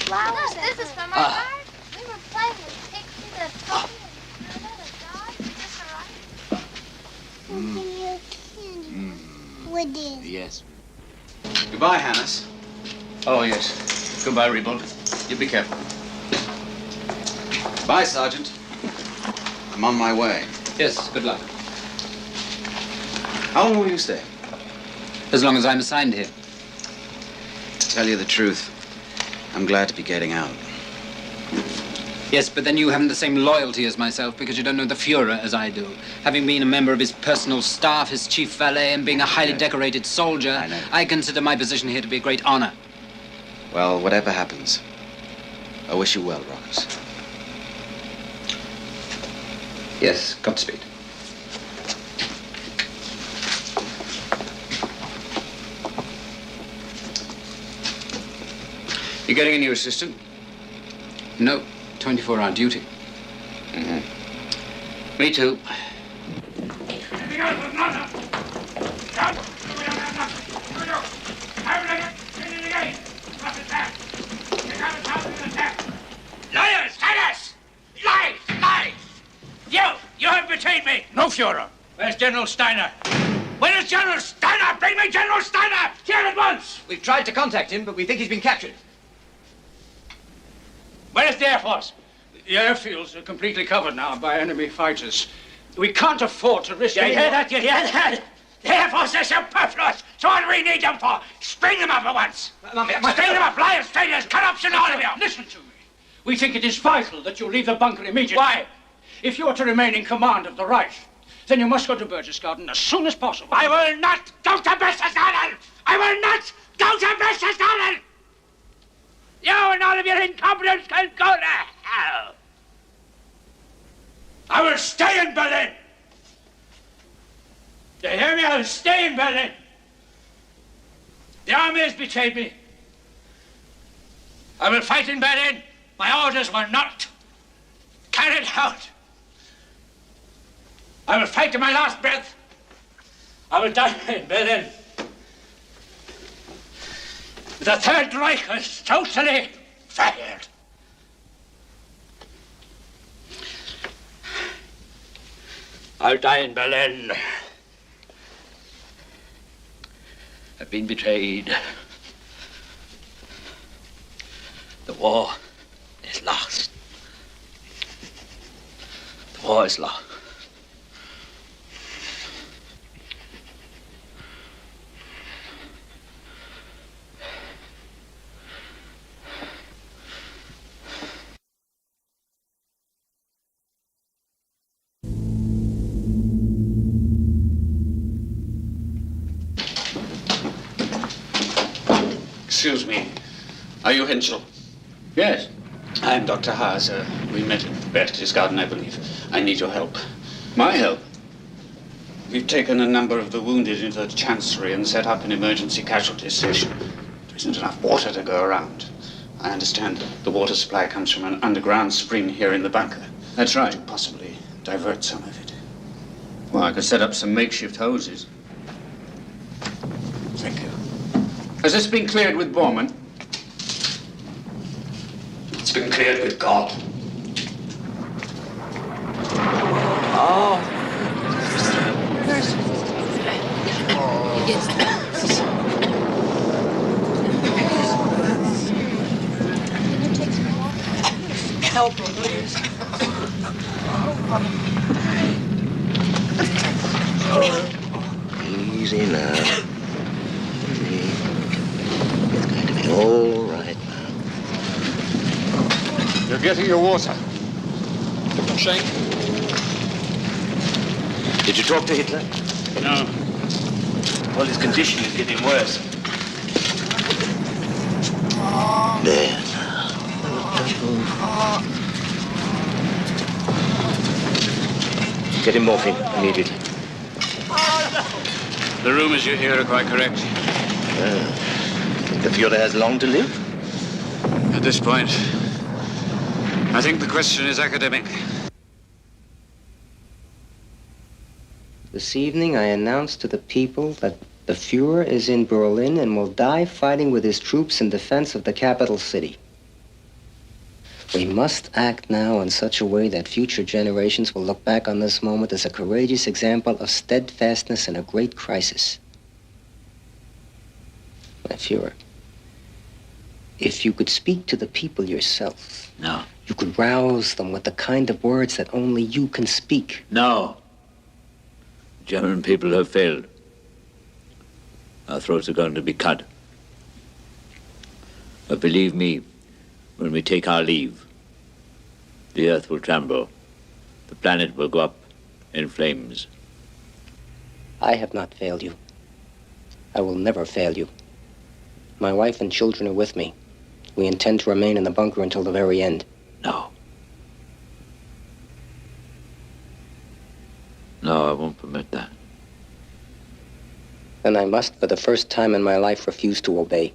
Flowers. This is from our garden. We were playing with pigs and a puppy and another dog. Is this all right? We did. Yes. Goodbye, Hannes. Oh, yes. Goodbye, Rebold. You be careful. Bye, Sergeant. I'm on my way. Yes, good luck. How long will you stay? As long as I'm assigned here. To tell you the truth, I'm glad to be getting out. Yes, but then you haven't the same loyalty as myself because you don't know the Führer as I do. Having been a member of his personal staff, his chief valet, and being a highly decorated soldier, I consider my position here to be a great honor. Well, whatever happens, I wish you well, Rockers. Yes, Godspeed. You getting a new assistant? No, 24-hour duty. Mm-hmm. Me too. Liars! Liars! Lies! Lies! You have betrayed me! No, Führer. Where's General Steiner? Where is General Steiner? Bring me General Steiner! Here at once! We've tried to contact him, but we think he's been captured. Where is the Air Force? The airfields are completely covered now by enemy fighters. We can't afford to risk You any hear more- that? You hear that? The Air Force is superfluous! So what do we need them for? String them up at once. String them up, liars, traitors, corruption, all of you. Listen to me. We think it is vital that you leave the bunker immediately. Why? If you are to remain in command of the Reich, then you must go to Berchtesgaden as soon as possible. I will not go to Berchtesgaden! I will not go to Berchtesgaden! You and all of your incompetence can go to hell! I will stay in Berlin! You hear me? I will stay in Berlin! The army has betrayed me. I will fight in Berlin. My orders were not carried out. I will fight to my last breath. I will die in Berlin. The Third Reich has totally failed. I'll die in Berlin. I've been betrayed. The war is lost. The war is lost. Excuse me. Are you Henschel? Yes. I'm Dr. Haas. We met at Berchtesgaden, I believe. I need your help. My help? We've taken a number of the wounded into the chancery and set up an emergency casualty station. There isn't enough water to go around. I understand the water supply comes from an underground spring here in the bunker. That's right. To possibly divert some of it. Well, I could set up some makeshift hoses. Thank you. Has this been cleared with Bormann? It's been cleared with God. Oh. Help me, please. Easy now. Easy. It's going to be all right now. You're getting your water. Schenk. Did you talk to Hitler? No. Well, his condition is getting worse. There now. Get him morphine immediately. The rumors you hear are quite correct. Think the Fuhrer has long to live? At this point, I think the question is academic. This evening, I announced to the people that the Fuhrer is in Berlin and will die fighting with his troops in defense of the capital city. We must act now in such a way that future generations will look back on this moment as a courageous example of steadfastness in a great crisis. My Fuhrer, if you could speak to the people yourself, No. you could rouse them with the kind of words that only you can speak. No. German people have failed. Our throats are going to be cut. But believe me, when we take our leave, the earth will tremble. The planet will go up in flames. I have not failed you. I will never fail you. My wife and children are with me. We intend to remain in the bunker until the very end. No. No, I won't permit that. Then I must, for the first time in my life, refuse to obey.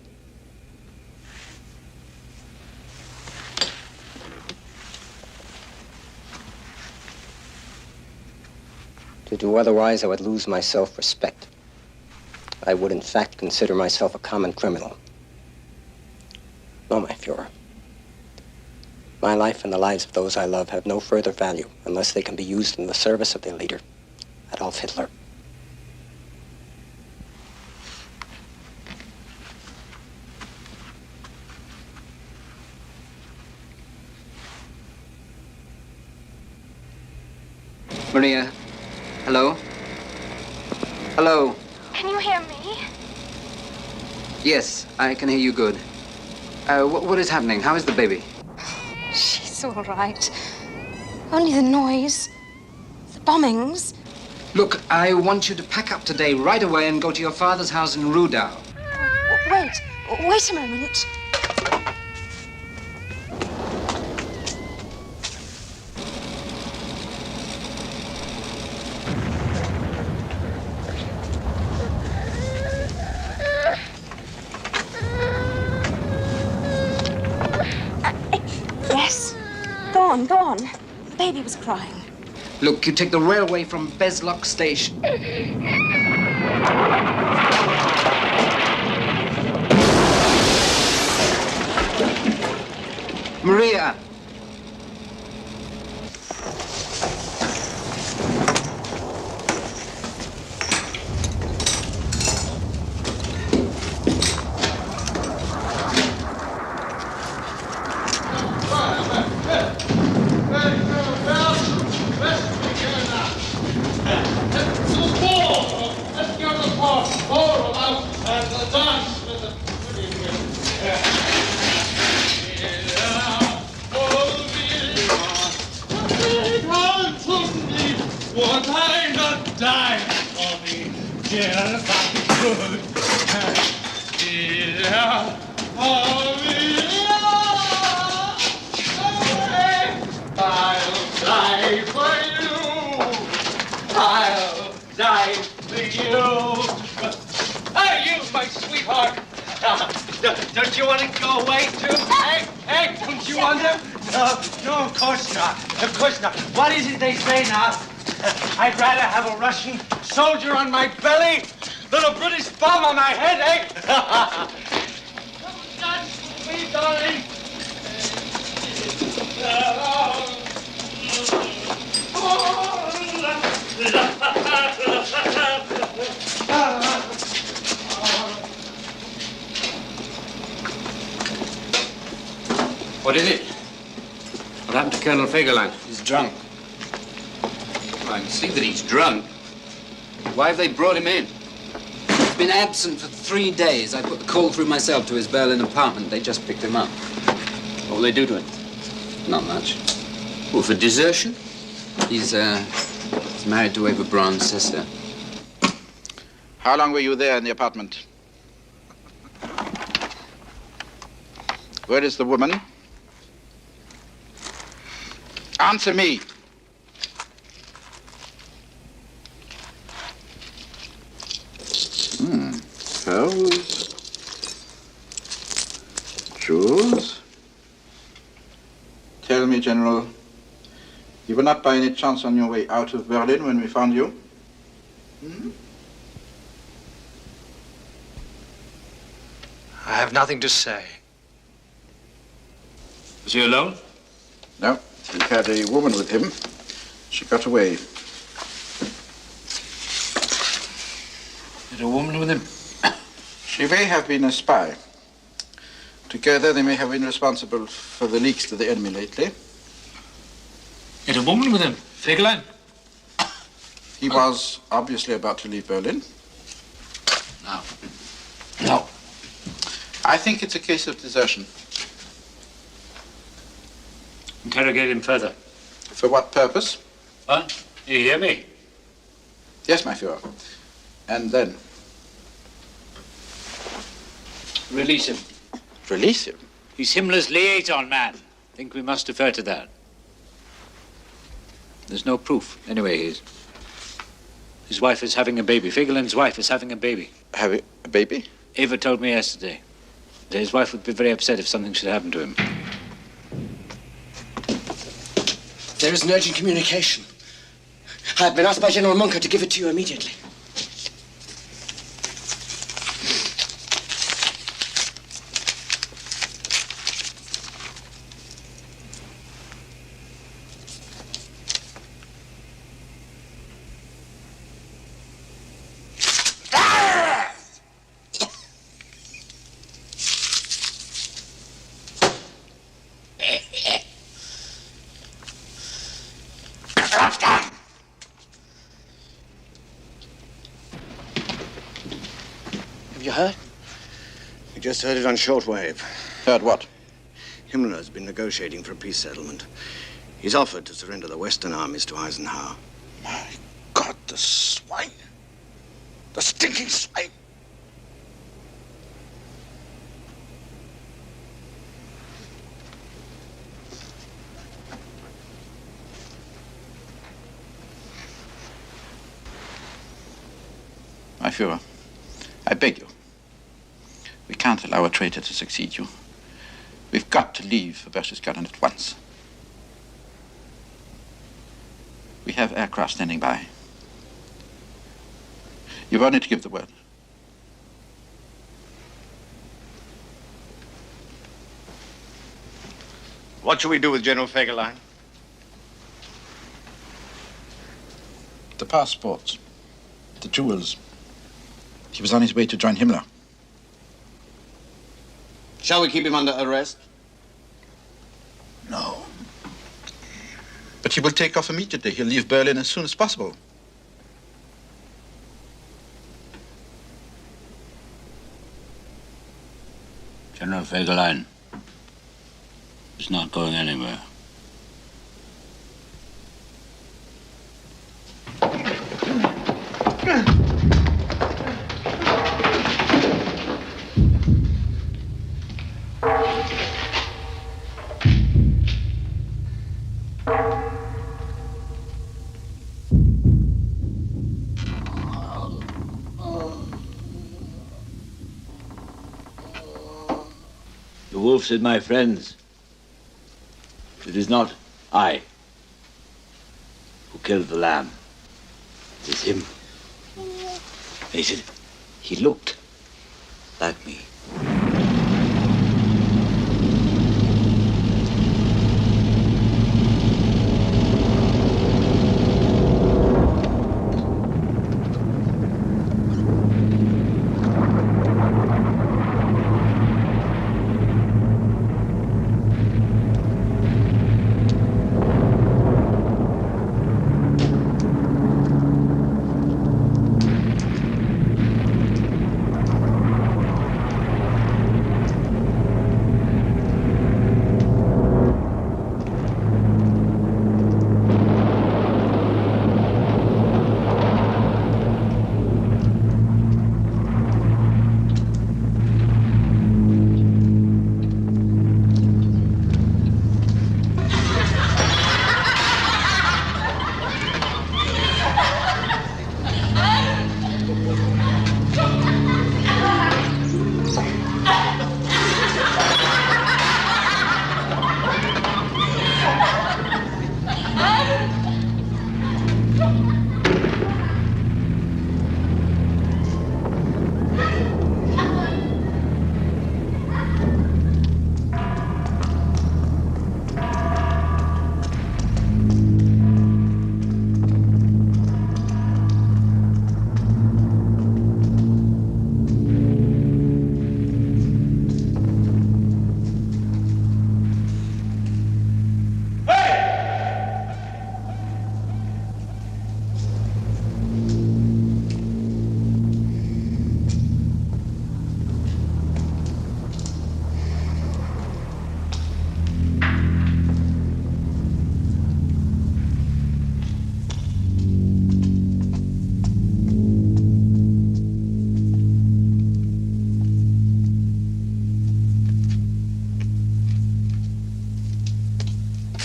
To do otherwise, I would lose my self-respect. I would, in fact, consider myself a common criminal. No, my Fuhrer. My life and the lives of those I love have no further value unless they can be used in the service of their leader, Adolf Hitler. Maria, hello? Hello? Can you hear me? Yes, I can hear you good. What is happening? How is the baby? She's all right. Only the noise. The bombings. Look, I want you to pack up today right away and go to your father's house in Rudau. Wait a moment. Yes. Go on. The baby was crying. Look, you take the railway from Bezlock Station. Maria! What I not die for me, dear, if I could. Dear, oh, I'll die for you. I'll die for you. Hey, you, my sweetheart. Don't you want to go away, too? Hey, don't you want to? No, of course not. Of course not. What is it they say now? I'd rather have a Russian soldier on my belly than a British bomb on my head, eh? Come and dance with me, darling. What is it? What happened to Colonel Fegelein? He's drunk. I can see that he's drunk. Why have they brought him in? He's been absent for 3 days. I put the call through myself to his Berlin apartment. They just picked him up. What will they do to him? Not much. Well, for desertion? He's married to Eva Braun's sister. How long were you there in the apartment? Where is the woman? Answer me. Pearls. Jewels. Tell me, General, you were not by any chance on your way out of Berlin when we found you? I have nothing to say. Was he alone? No, he had a woman with him. She got away. Had a woman with him? She may have been a spy. Together, they may have been responsible for the leaks to the enemy lately. Had a woman with him? Fegelein? He was obviously about to leave Berlin. No. I think it's a case of desertion. Interrogate him further. For what purpose? What? You hear me? Yes, my Führer. And then? Release him. Release him? He's Himmler's liaison man. I think we must defer to that. There's no proof. Anyway, his wife is having a baby. Fegelein's wife is having a baby. Having a baby? Eva told me yesterday that his wife would be very upset if something should happen to him. There is an urgent communication. I have been asked by General Munker to give it to you immediately. Have you heard? We just heard it on shortwave. Heard what? Himmler's been negotiating for a peace settlement. He's offered to surrender the Western armies to Eisenhower. My God, the swine. The stinking swine. My Führer, I beg you. We can't allow a traitor to succeed you. We've got to leave for Berchtesgaden at once. We have aircraft standing by. You've only to give the word. What shall we do with General Fegelein? The passports, the jewels. He was on his way to join Himmler. Shall we keep him under arrest? No. But he will take off immediately. He'll leave Berlin as soon as possible. General Fegelein is not going anywhere. The wolf said, my friends, it is not I who killed the lamb. It is him. He said, he looked like me.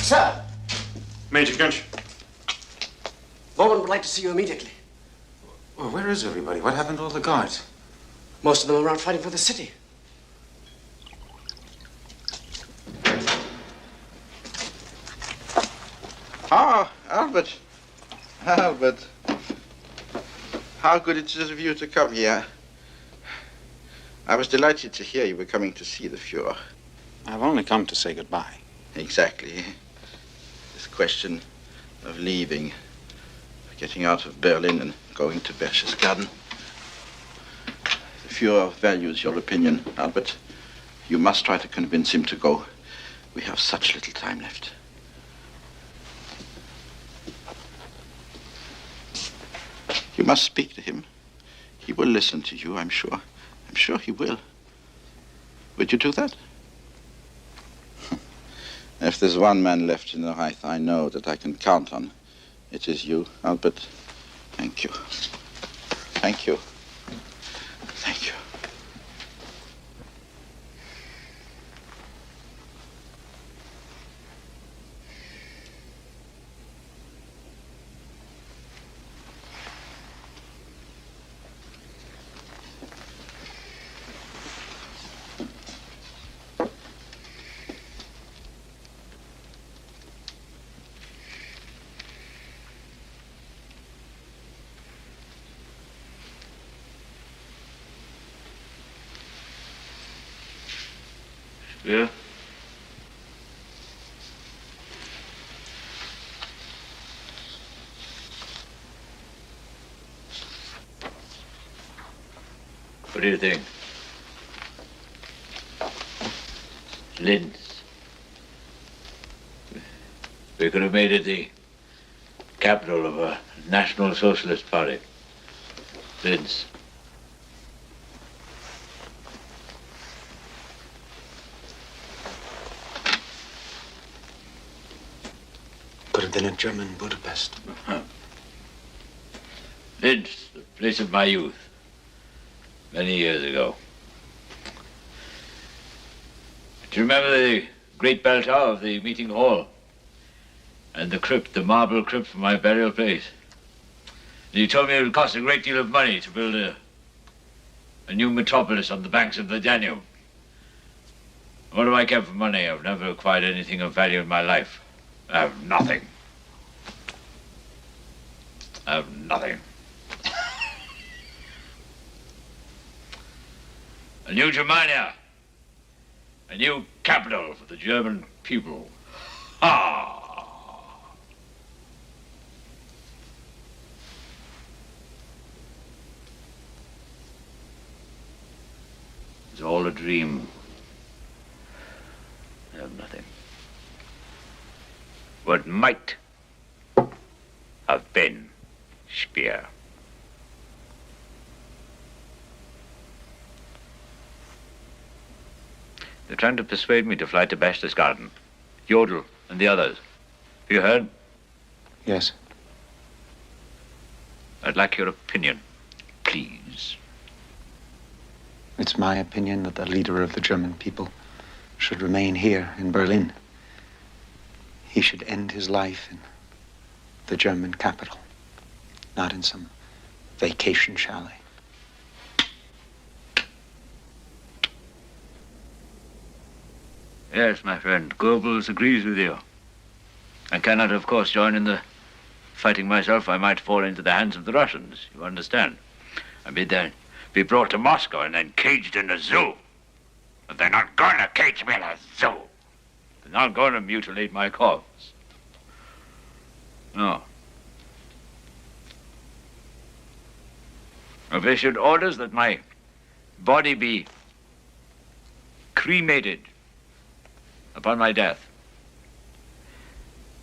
Sir! Major Gunch. Vaughan would like to see you immediately. Well, where is everybody? What happened to all the guards? Most of them are out fighting for the city. Ah, Albert. Albert. How good it is of you to come here. I was delighted to hear you were coming to see the Fuhrer. I've only come to say goodbye. Exactly. This question of leaving, getting out of Berlin and going to Berchtesgaden. The Fuhrer values your opinion, Albert. You must try to convince him to go. We have such little time left. You must speak to him. He will listen to you, I'm sure. I'm sure he will. Would you do that? If there's one man left in the Reich I know that I can count on, it is you, Albert. Thank you. Thank you. Thank you. Yeah? What do you think? Linz. We could have made it the capital of a National Socialist Party. Linz. Could have been a German Budapest. Linz, the place of my youth. Many years ago. Do you remember the great bell tower of the meeting hall? And the crypt, the marble crypt for my burial place? And you told me it would cost a great deal of money to build a new metropolis on the banks of the Danube. What do I care for money? I've never acquired anything of value in my life. I have nothing. I have nothing. A new Germania. A new capital for the German people. Ha! It's all a dream. I have nothing. What might have been Speer. They're trying to persuade me to fly to Berchtesgaden. Jodl and the others. Have you heard? Yes. I'd like your opinion, please. It's my opinion that the leader of the German people should remain here in Berlin. He should end his life in the German capital, not in some vacation chalet. Yes, my friend, Goebbels agrees with you. I cannot, of course, join in the fighting myself. I might fall into the hands of the Russians, you understand. I'd be brought to Moscow and then caged in a zoo. But they're not going to cage me in a zoo. They're not going to mutilate my corpse. No. If they issued orders that my body be cremated upon my death.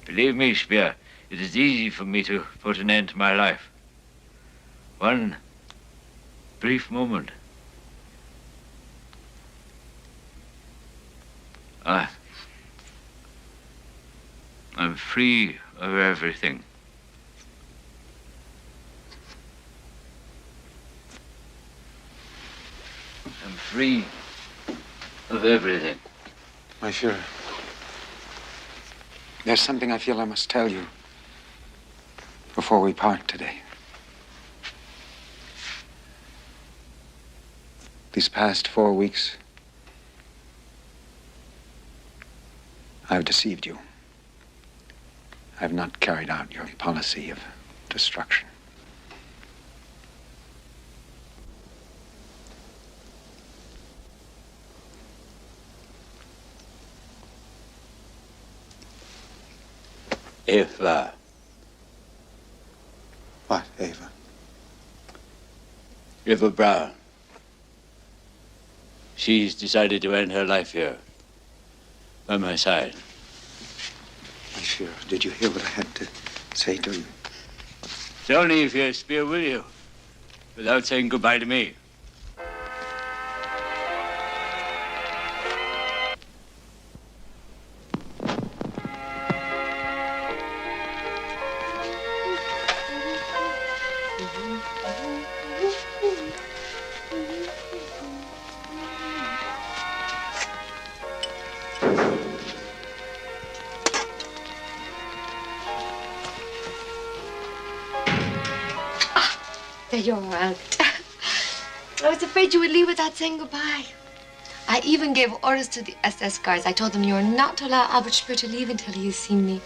Believe me, Speer, it is easy for me to put an end to my life. One brief moment. I'm free of everything. I'm free of everything. My Führer, there's something I feel I must tell you before we part today. These past 4 weeks, I've deceived you. I've not carried out your policy of destruction. Eva. What, Eva? Eva Braun. She's decided to end her life here, by my side. My Führer, did you hear what I had to say to you? Tell me if you're Speer, will you? Without saying goodbye to me. There you are, Albert. I was afraid you would leave without saying goodbye. I even gave orders to the SS guards. I told them you are not to allow Albert Speer to leave until he has seen me.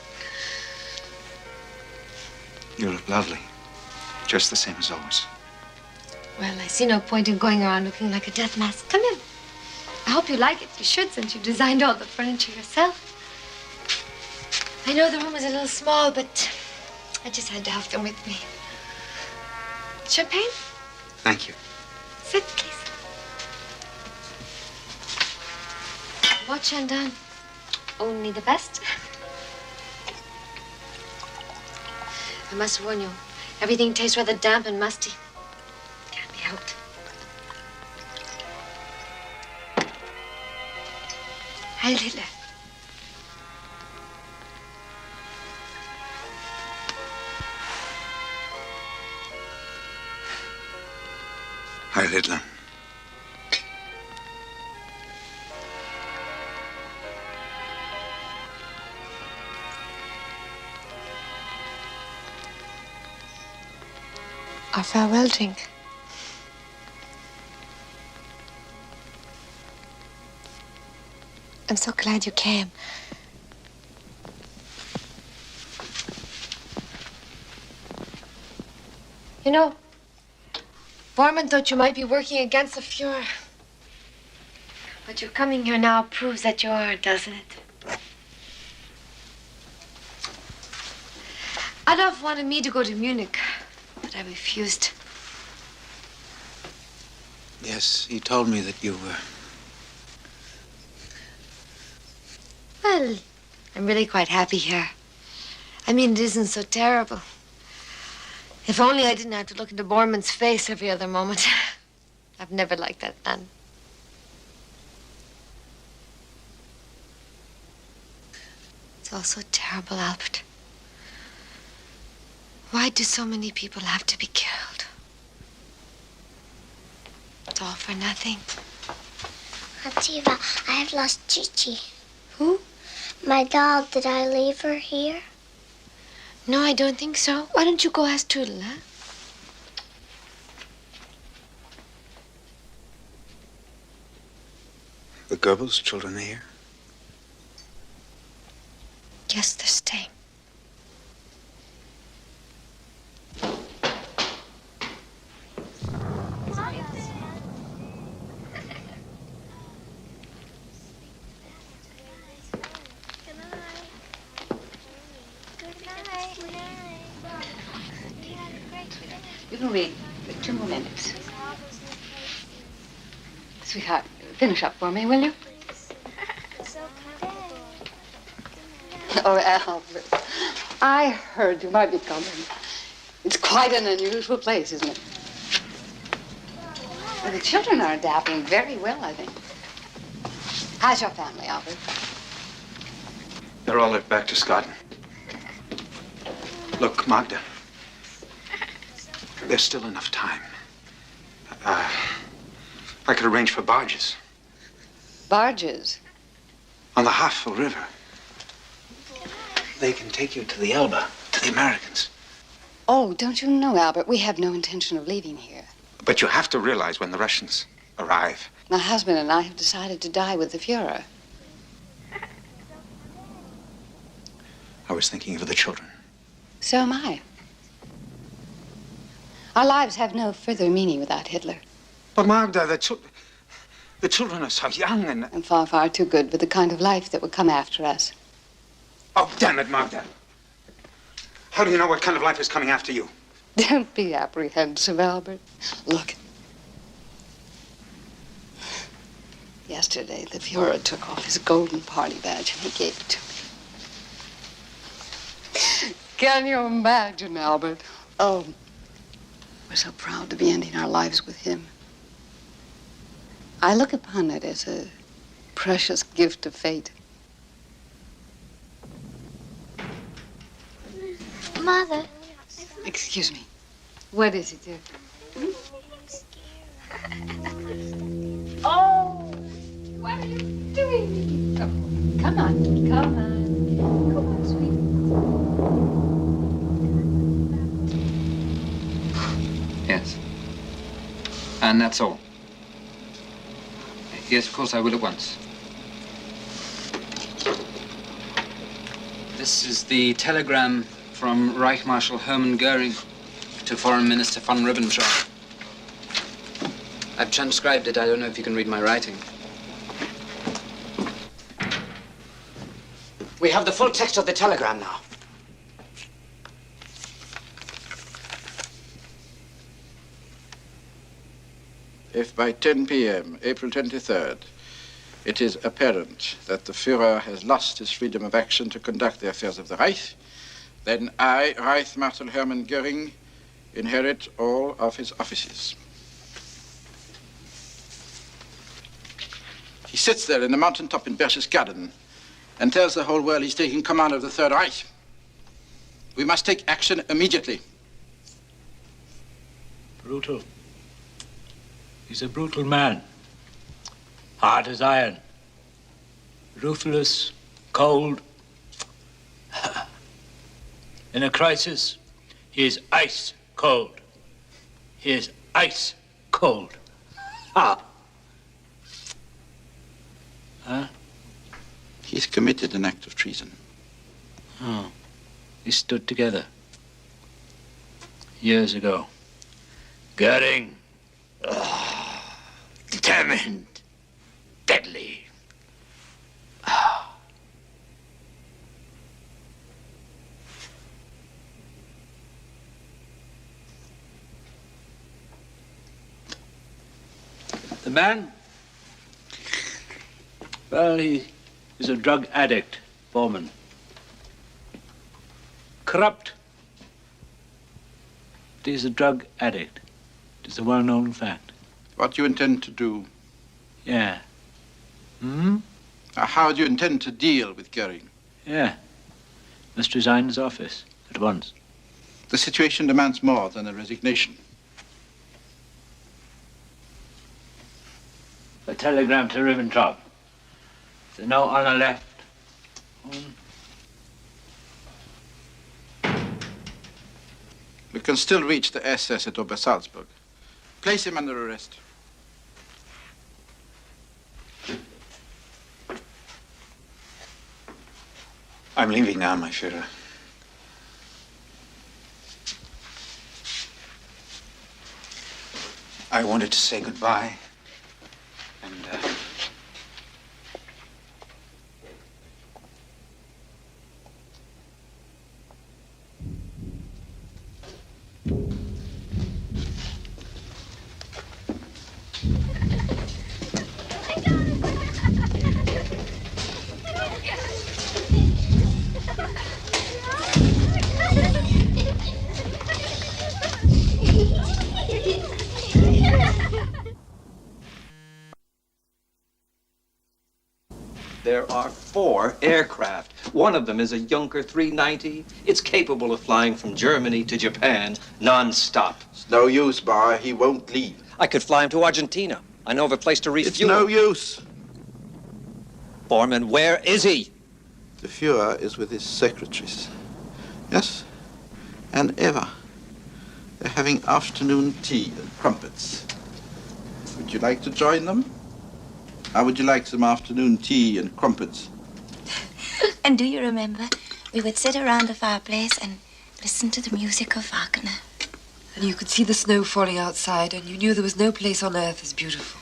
You look lovely. Just the same as always. Well, I see no point in going around looking like a death mask. Come in. I hope you like it. You should, since you designed all the furniture yourself. I know the room is a little small, but I just had to have them with me. Champagne? Thank you. Sit, please. Watch and done. Only the best. I must warn you, everything tastes rather damp and musty. Can't be helped. Heil Hitler. Heil Hitler. Our farewell drink. I'm so glad you came. You know, Bormann thought you might be working against the Fuhrer. But your coming here now proves that you are, doesn't it? Adolf wanted me to go to Munich, but I refused. Yes, he told me that you were. Well, I'm really quite happy here. I mean, it isn't so terrible. If only I didn't have to look into Bormann's face every other moment. I've never liked that man. It's all so terrible, Albert. Why do so many people have to be killed? It's all for nothing. Aunt Eva, I have lost Chichi. Who? My doll. Did I leave her here? No, I don't think so. Why don't you go ask Toodle, huh? The Goebbels children are here? Yes, they're staying. You can read 2 more minutes. Sweetheart, finish up for me, will you? Oh, Albert, I heard you might be coming. It's quite an unusual place, isn't it? Well, the children are adapting very well, I think. How's your family, Albert? They're all left back to Scotland. Look, Magda. There's still enough time. I could arrange for barges. Barges? On the Havel River. They can take you to the Elbe, to the Americans. Oh, don't you know, Albert, we have no intention of leaving here. But you have to realize when the Russians arrive. My husband and I have decided to die with the Fuhrer. I was thinking of the children. So am I. Our lives have no further meaning without Hitler. But Magda, the children are so young and far, far too good for the kind of life that would come after us. Oh, damn it, Magda. How do you know what kind of life is coming after you? Don't be apprehensive, Albert. Look. Yesterday, the Fuhrer took off his golden party badge and he gave it to me. Can you imagine, Albert? Oh, we're so proud to be ending our lives with him. I look upon it as a precious gift of fate. Mother. Excuse me. What is it, dear? Oh, what are you doing? Oh, come on, come on. Come on, sweet. Yes. And that's all. Yes, of course, I will at once. This is the telegram from Reich Marshal Hermann Goering to Foreign Minister von Ribbentrop. I've transcribed it. I don't know if you can read my writing. We have the full text of the telegram now. If by 10 p.m., April 23rd, it is apparent that the Führer has lost his freedom of action to conduct the affairs of the Reich, then I, Reich Marshal Hermann Goering, inherit all of his offices. He sits there in the mountaintop in Berchtesgaden and tells the whole world he's taking command of the Third Reich. We must take action immediately. Brutal. He's a brutal man. Hard as iron. Ruthless, cold. In a crisis, he is ice cold. He is ice cold. Ha! Huh? He's committed an act of treason. Oh. He stood together. Years ago. Goering. Oh, determined. Deadly. Oh. The man? Well, he is a drug addict, Foreman. Corrupt. But he's a drug addict. It is a well-known fact. What do you intend to do? Yeah. Hmm? How do you intend to deal with Goering? Yeah. Must resign his office at once. The situation demands more than a resignation. A telegram to Ribbentrop. There's no honor left. We can still reach the SS at Obersalzburg. Place him under arrest. I'm leaving now, my Führer. I wanted to say goodbye. And, There are 4 aircraft. One of them is a Junker 390. It's capable of flying from Germany to Japan non-stop. It's no use, Bar. He won't leave. I could fly him to Argentina. I know of a place to refuel. It's no use. Foreman, where is he? The Führer is with his secretaries. Yes, and Eva. They're having afternoon tea and crumpets. Would you like to join them? How would you like some afternoon tea and crumpets? And do you remember, we would sit around the fireplace and listen to the music of Wagner. And you could see the snow falling outside, and you knew there was no place on earth as beautiful.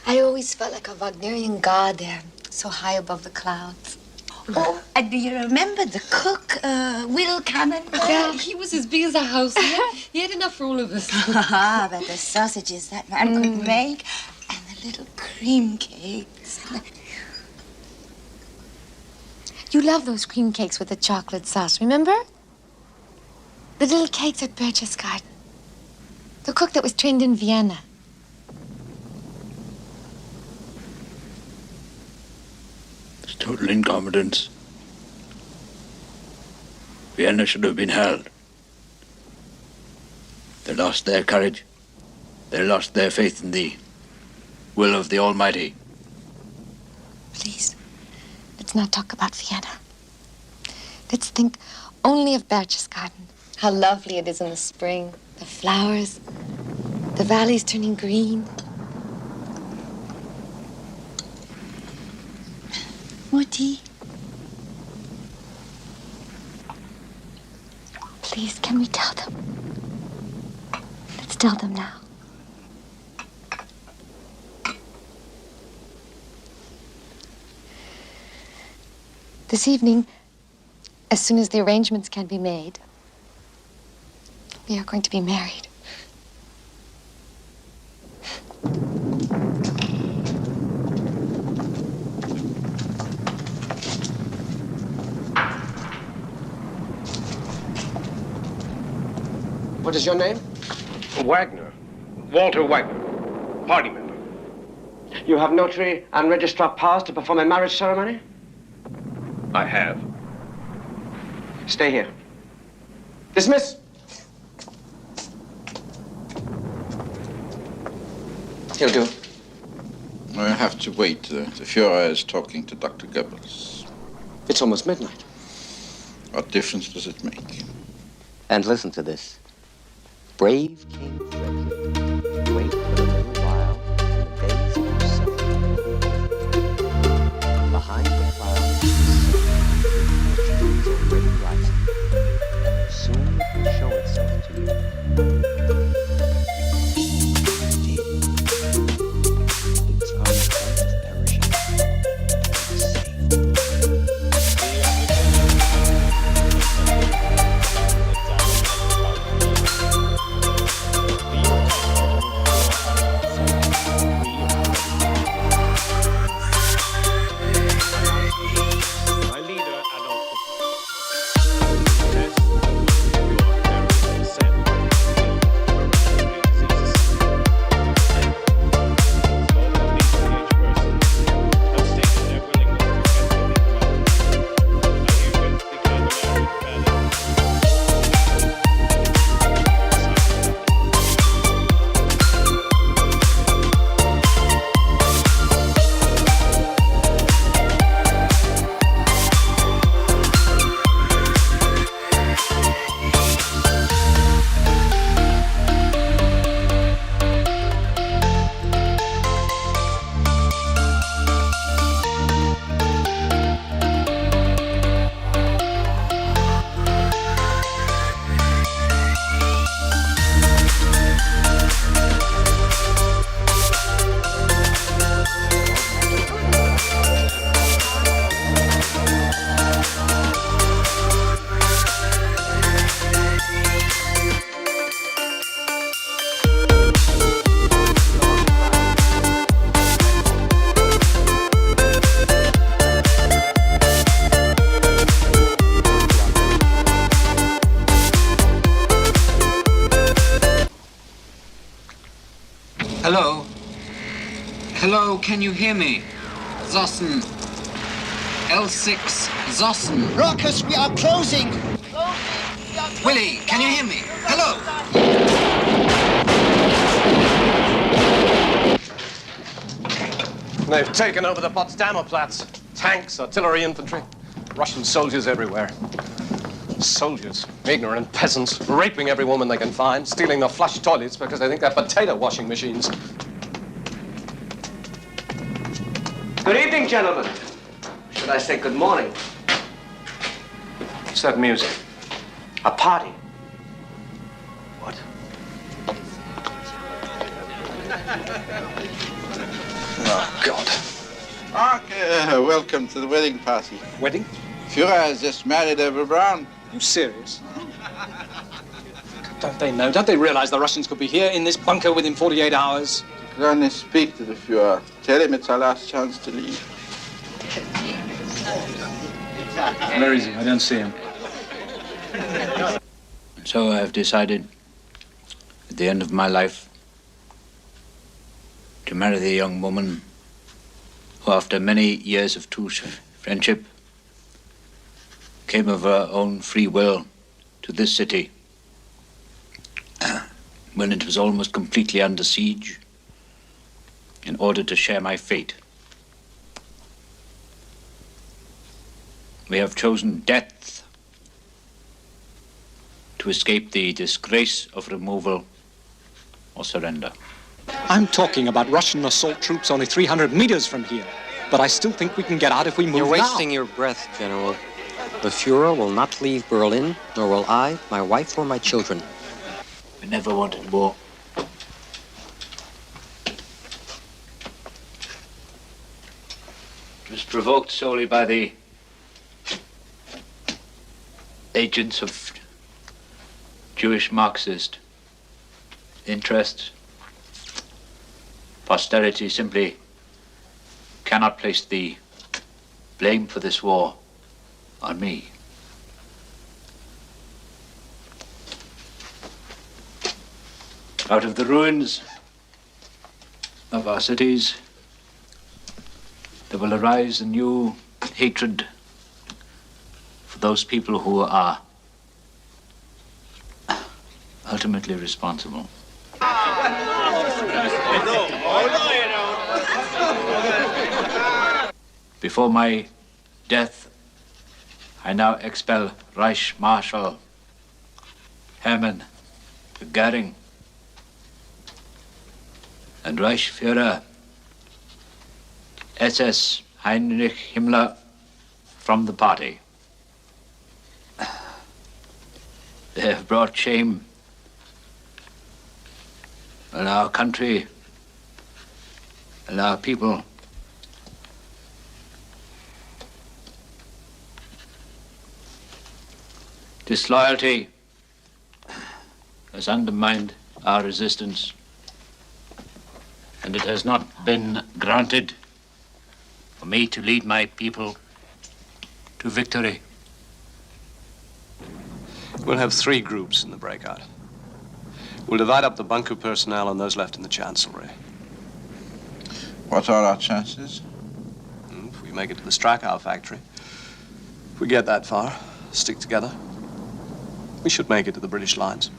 I always felt like a Wagnerian god there, so high above the clouds. Oh, and do you remember the cook, Will Cannon? Yeah, he was as big as a house. He had enough for all of us. Ah, but the sausages that man could make, and the little cream cakes. You love those cream cakes with the chocolate sauce, remember? The little cakes at Berchtesgaden. The cook that was trained in Vienna. It's total incompetence. Vienna should have been held. They lost their courage. They lost their faith in the will of the Almighty. Please, let's not talk about Vienna. Let's think only of Berchtesgaden. How lovely it is in the spring. The flowers, The valley's turning green. More tea? Please, can we tell them? Let's tell them now. This evening, as soon as the arrangements can be made, we are going to be married. What is your name? Wagner. Walter Wagner. Party member. You have notary and registrar powers to perform a marriage ceremony? I have. Stay here. Dismiss. He'll do. I have to wait. The Führer is talking to Dr. Goebbels. It's almost midnight. What difference does it make? And listen to this. Brave King Frederick, wait for a little while, and the days of your suffering. Behind the clouds, the sun is already rising. Soon it will show itself to you. Its unfelt perishing is Hello? Hello, can you hear me? Zossen. L6, Zossen. Ruckus, we are closing! Willie, can you hear me? Hello? They've taken over the Potsdamer Platz. Tanks, artillery, infantry. Russian soldiers everywhere. Soldiers, ignorant peasants, raping every woman they can find, stealing their flush toilets because they think they're potato washing machines. Good evening, gentlemen. Should I say good morning? What's that music? A party. What? Oh, God. Okay, welcome to the wedding party. Wedding? Führer has just married Eva Braun. You serious? Don't they know? Don't they realize the Russians could be here in this bunker within 48 hours? You can only speak to the Führer. Tell him it's our last chance to leave. Where is he? I don't see him. So I have decided, at the end of my life, to marry the young woman who, after many years of true friendship, came of her own free will to this city when it was almost completely under siege, in order to share my fate. We have chosen death to escape the disgrace of removal or surrender. I'm talking about Russian assault troops only 300 meters from here. But I still think we can get out if we move You're now. wasting your breath, General. The Fuhrer will not leave Berlin, nor will I, my wife, or my children. We never wanted war. It was provoked solely by the agents of Jewish Marxist interests. Posterity simply cannot place the blame for this war on me. Out of the ruins of our cities, there will arise a new hatred for those people who are ultimately responsible. Before my death, I now expel Reich Marshal Hermann Göring and Reichsführer SS Heinrich Himmler from the party. They have brought shame on our country and our people. Disloyalty has undermined our resistance, and it has not been granted for me to lead my people to victory. We'll have 3 groups in the breakout. We'll divide up the bunker personnel and those left in the chancellery. What are our chances? If we make it to the Strachau factory, if we get that far, stick together, we should make it to the British lines.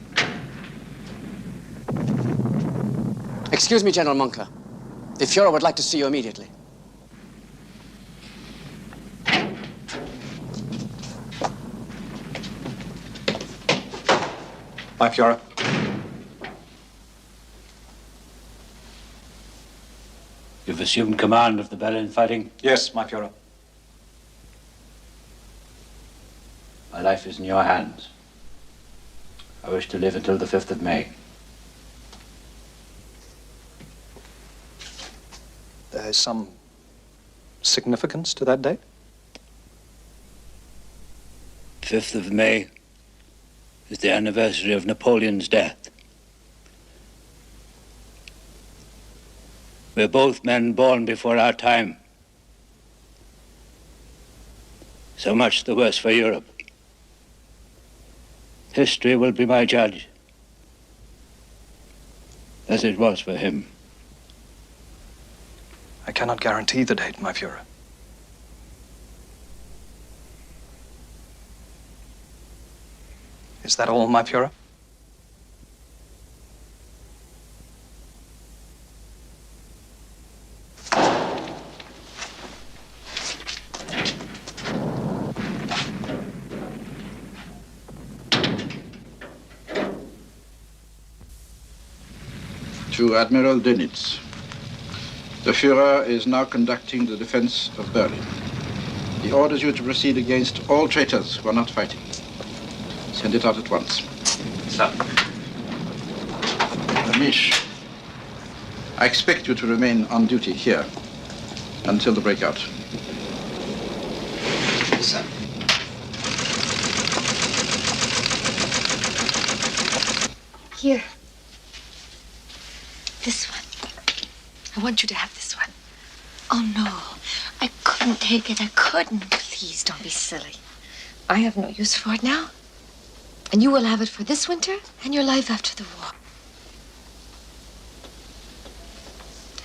Excuse me, General Munker. The Fuhrer would like to see you immediately. My Fuhrer. You've assumed command of the Berlin fighting? Yes, my Fuhrer. My life is in your hands. I wish to live until the 5th of May. There is some significance to that date? 5th of May is the anniversary of Napoleon's death. We're both men born before our time. So much the worse for Europe. History will be my judge, as it was for him. I cannot guarantee the date, my Fuhrer. Is that all, my Fuhrer? To Admiral Dönitz. The Fuhrer is now conducting the defense of Berlin. He orders you to proceed against all traitors who are not fighting. Send it out at once. Sir. Amish, I expect you to remain on duty here until the breakout. Sir. Here. This one. I want you to have this one. Oh, no. I couldn't take it. I couldn't. Please don't be silly. I have no use for it now. And you will have it for this winter and your life after the war.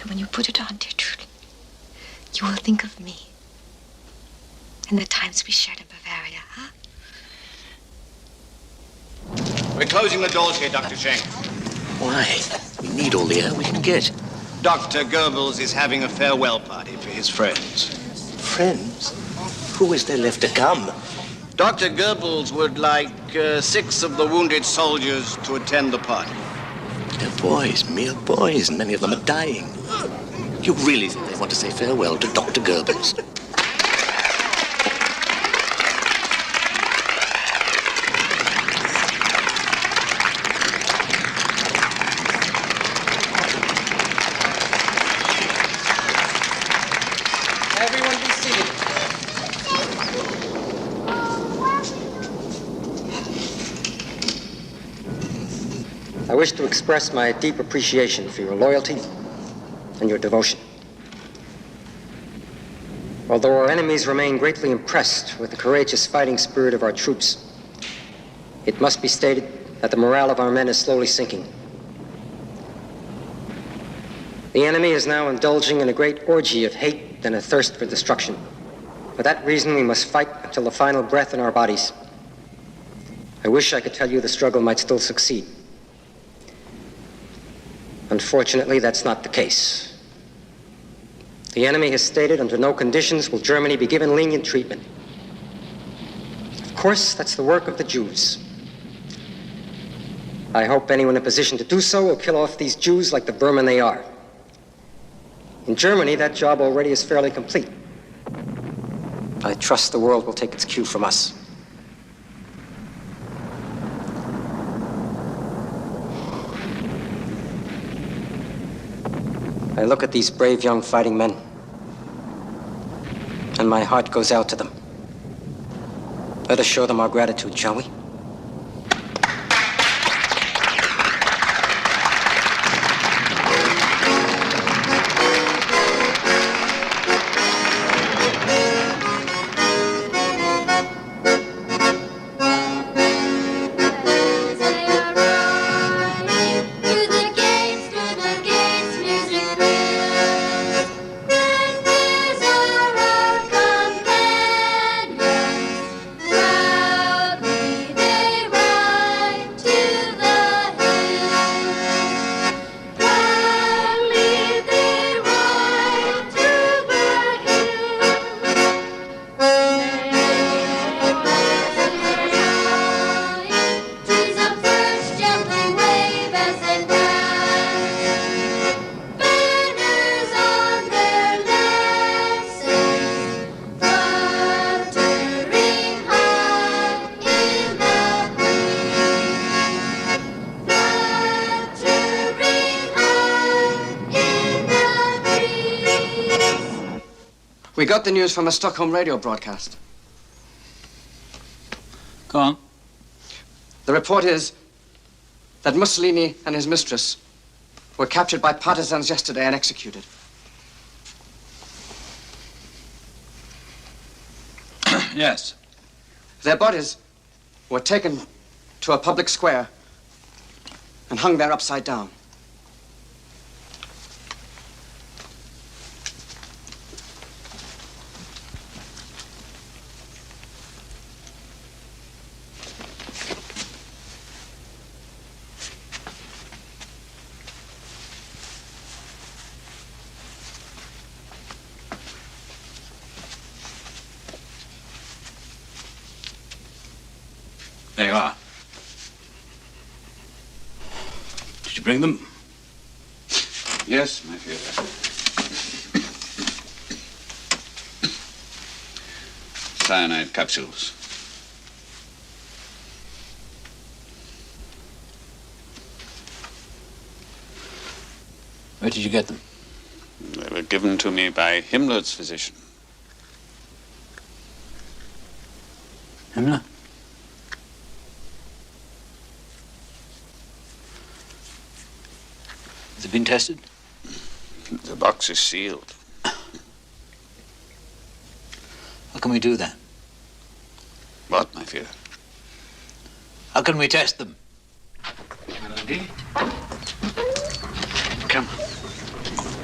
And when you put it on, dear Trudy, you will think of me and the times we shared in Bavaria, huh? We're closing the doors here, Dr. Schenk. Why? We need all the air we can get. Dr. Goebbels is having a farewell party for his friends. Friends? Who is there left to come? Dr. Goebbels would like 6 of the wounded soldiers to attend the party. They're boys, mere boys, and many of them are dying. You really think they want to say farewell to Dr. Goebbels? Everyone be seated. I wish to express my deep appreciation for your loyalty and your devotion. Although our enemies remain greatly impressed with the courageous fighting spirit of our troops, it must be stated that the morale of our men is slowly sinking. The enemy is now indulging in a great orgy of hate and a thirst for destruction. For that reason, we must fight until the final breath in our bodies. I wish I could tell you the struggle might still succeed. Unfortunately, that's not the case. The enemy has stated under no conditions will Germany be given lenient treatment. Of course, that's the work of the Jews. I hope anyone in a position to do so will kill off these Jews like the vermin they are. In Germany, that job already is fairly complete. I trust the world will take its cue from us. I look at these brave young fighting men, and my heart goes out to them. Let us show them our gratitude, shall we? We got the news from a Stockholm radio broadcast. Go on. The report is that Mussolini and his mistress were captured by partisans yesterday and executed. Yes. Their bodies were taken to a public square and hung there upside down. There you are. Did you bring them? Yes, my Führer. Cyanide capsules. Where did you get them? They were given to me by Himmler's physician. Himmler? Has it been tested? The box is sealed. How can we do that? What, my Führer? How can we test them? Melody? Come on.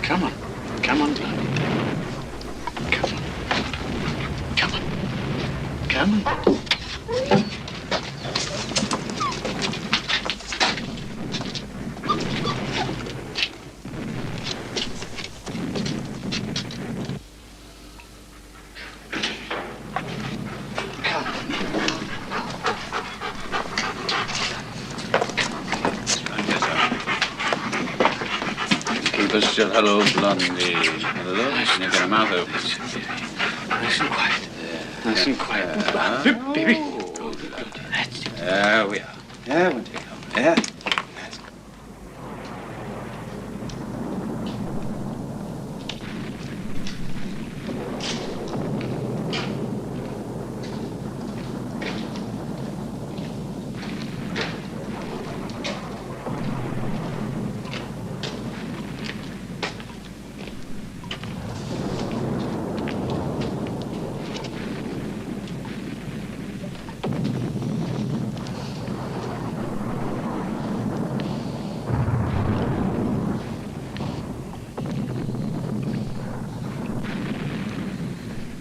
Come on. Come on, darling. Come on. Come on. Come on. Still hello, Blondie. Hello, can you get her mouth open? Nice and quiet. Nice and quiet. Baby. There we are. Yeah, we'll take her. Yeah.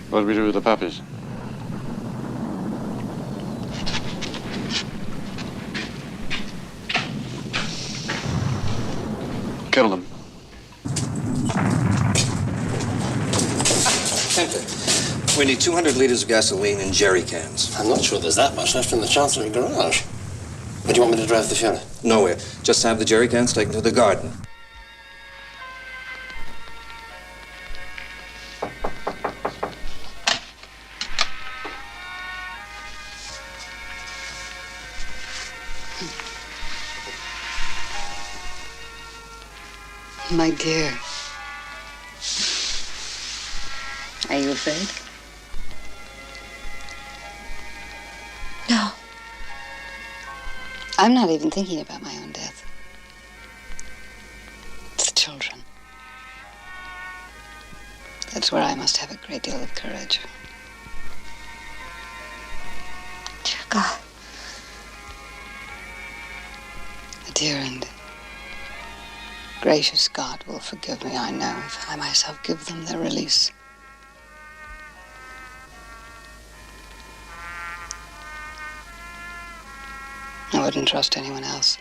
What do we do with the puppies? Kill them. Tempted. We need 200 liters of gasoline in jerry cans. I'm not sure there's that much left in the Chancery garage. Where do you want me to drive the Fuhrer? Nowhere. Just have the jerry cans taken to the garden. My dear. Are you afraid? No. I'm not even thinking about my own death. It's the children. That's where I must have a great deal of courage. Dear God. The dear and gracious God will forgive me, I know, if I myself give them their release. I wouldn't trust anyone else.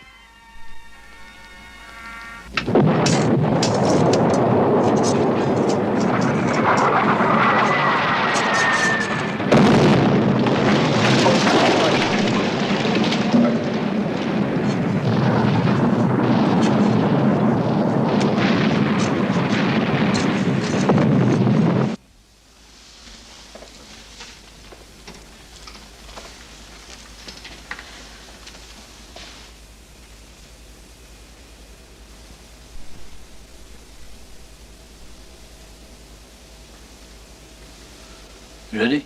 Ready?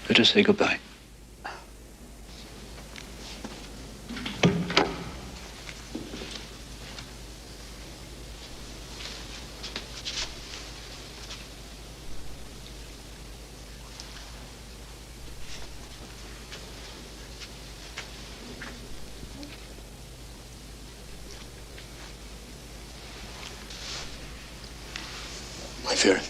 Let us say goodbye. My Fuhrer.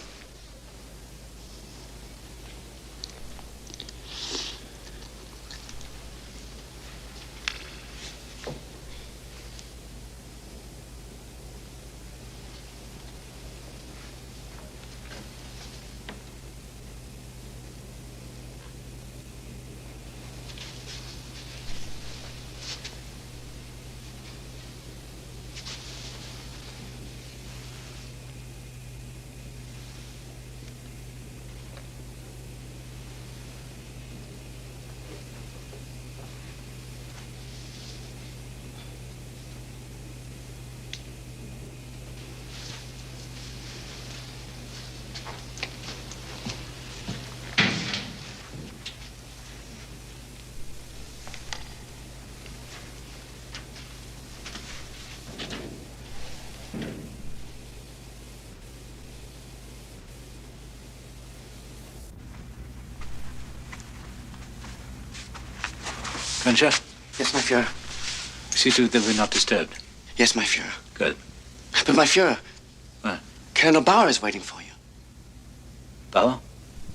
Gunsher? Yes, my Fuhrer. See to it that we're not disturbed. Yes, my Fuhrer. Good. But my Fuhrer. What? Colonel Bauer is waiting for you. Bauer?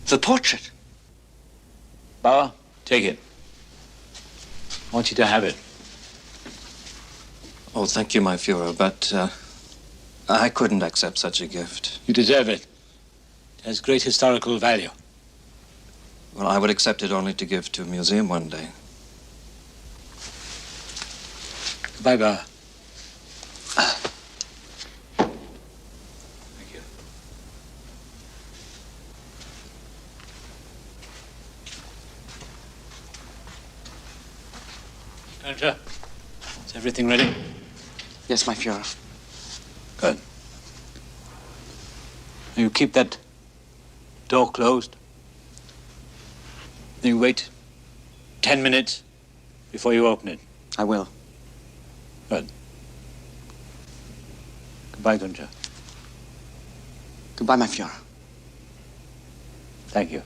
The portrait. Bauer, take it. I want you to have it. Oh, thank you, my Führer, but I couldn't accept such a gift. You deserve it. It has great historical value. Well, I would accept it only to give to a museum one day. Goodbye, Bauer. Gunther, is everything ready? Yes, my Führer. Good. Now you keep that door closed. Then you wait 10 minutes before you open it. I will. Good. Goodbye, Gunther. Goodbye, my Führer. Thank you.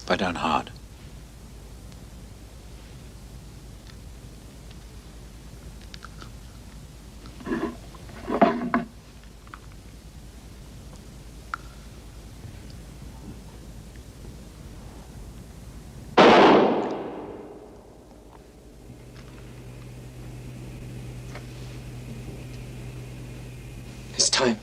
Lie down hard. It's time.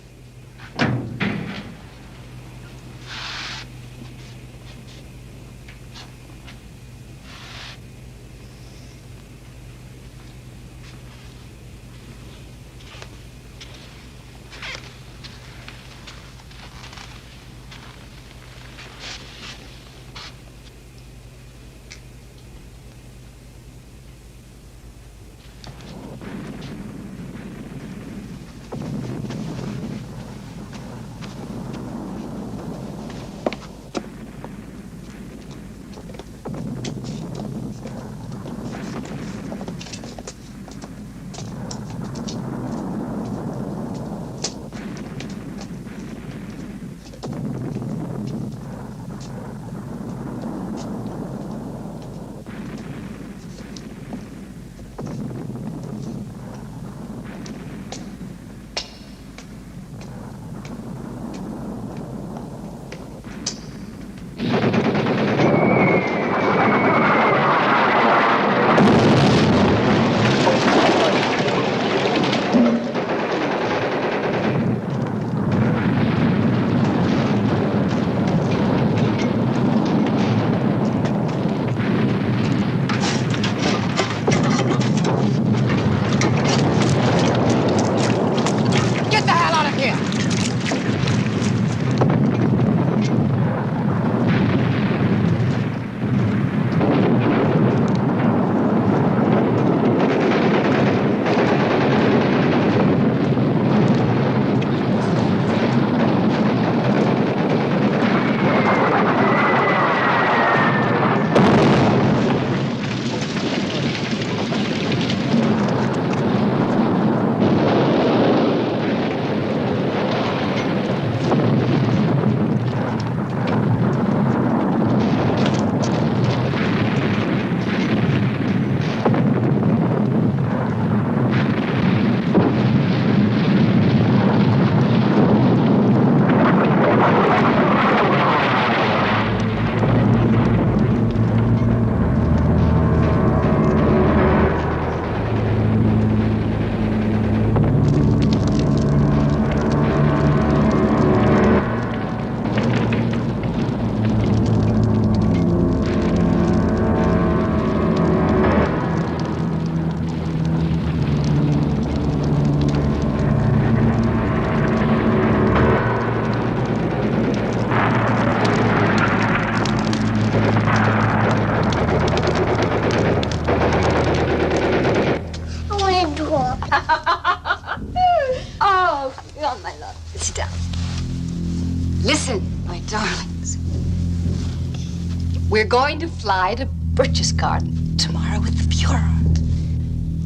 We're going to fly to Berchtesgaden tomorrow with the Fuhrer.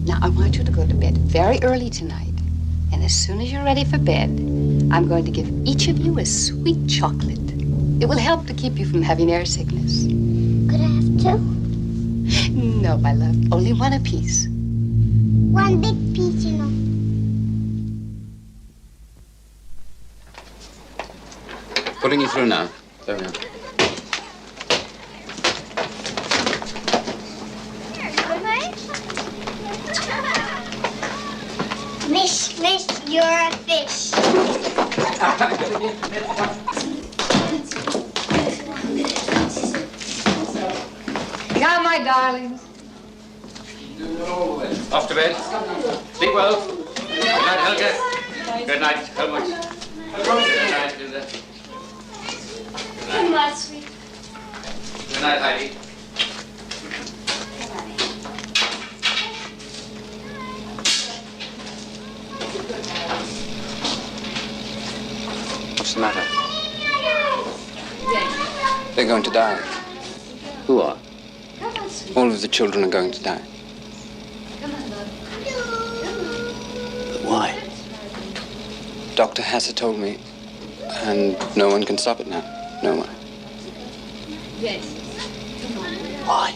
Now, I want you to go to bed very early tonight. And as soon as you're ready for bed, I'm going to give each of you a sweet chocolate. It will help to keep you from having air sickness. Could I have two? No, my love. Only one apiece. One big piece, you know. Putting you through now. There we are. Miss, you're a fish. Come, my darlings. Off to bed. Sleep well. Good night, Helga. Good night, Helmut. Good night, Hilda. Good night, sweet. Good night, Heidi. What's the matter? They're going to die. Who are? All of the children are going to die. But why? Dr. Hasser told me, and no one can stop it now. No one. Yes. Why?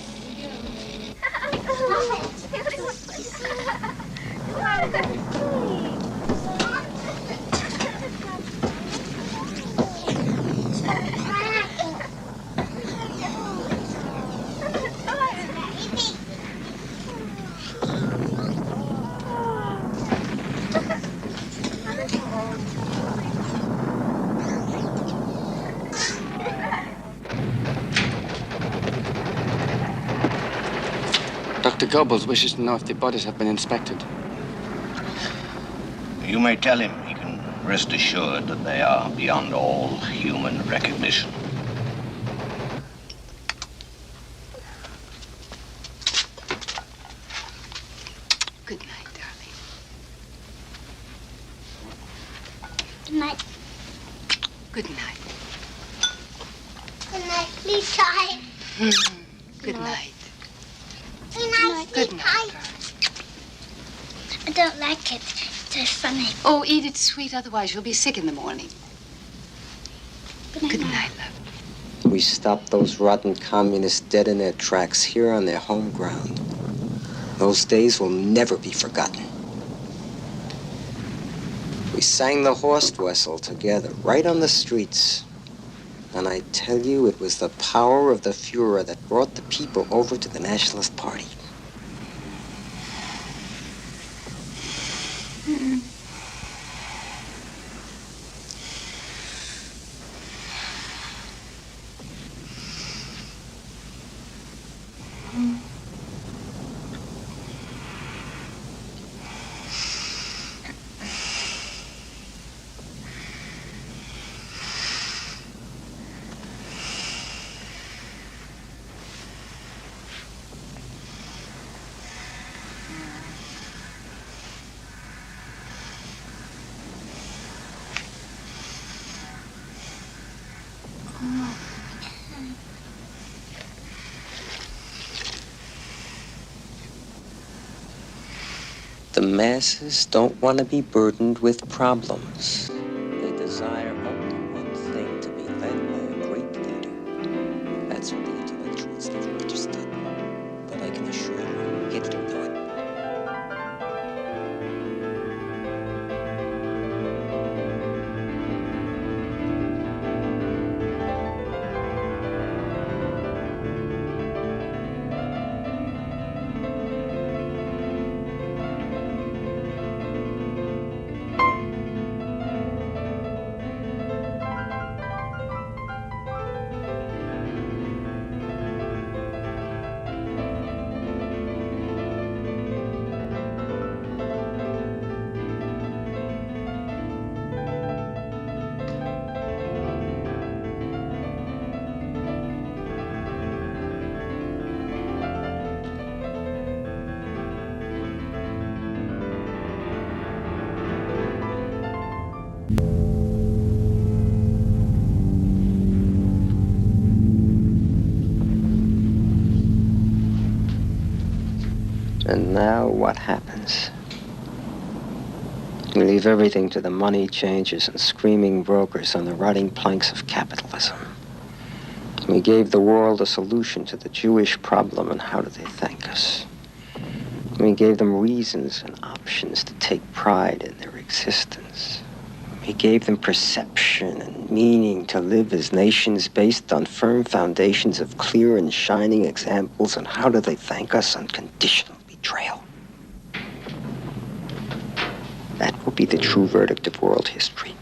Dr. Goebbels wishes to know if the bodies have been inspected. You may tell him he can rest assured that they are beyond all human recognition. Good night, darling. Good night. Good night. Good night, please, Ty. Good night. Good night, Good Ty. night. I don't like it. It's funny. Oh, eat it sweet, otherwise you'll be sick in the morning. Good night, love. We stopped those rotten communists dead in their tracks here on their home ground. Those days will never be forgotten. We sang the Horst Wessel together, right on the streets. And I tell you, it was the power of the Fuhrer that brought the people over to the Nationalist Party. The masses don't want to be burdened with problems. They desire only one thing, to be led by a great leader. That's what the intellectuals never understood. But I can assure you, Hitler knew it. And now what happens? We leave everything to the money changers and screaming brokers on the rotting planks of capitalism. We gave the world a solution to the Jewish problem, and how did they thank us? We gave them reasons and options to take pride in their existence. We gave them perception and meaning to live as nations based on firm foundations of clear and shining examples, and how do they thank us? Unconditional betrayal. That will be the true verdict of world history.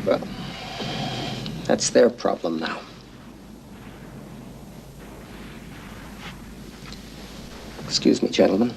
Well, that's their problem now. Excuse me, gentlemen.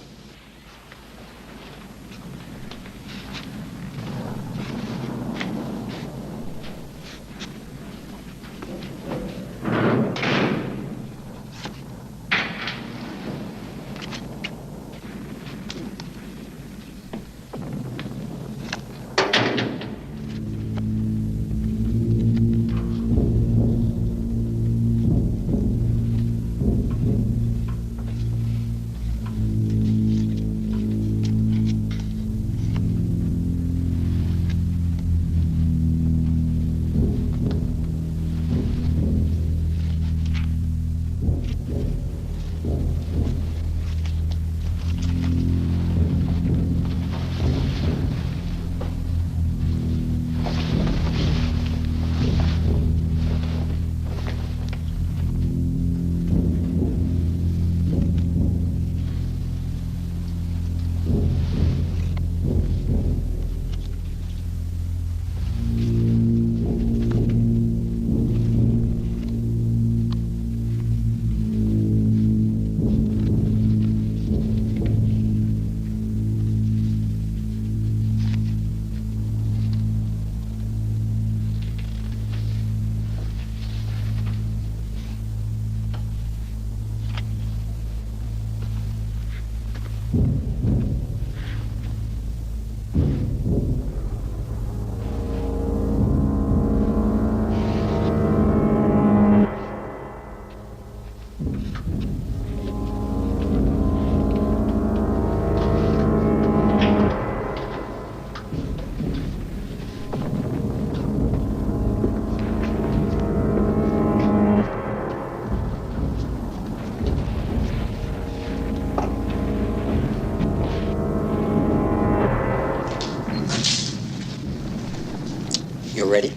You're ready?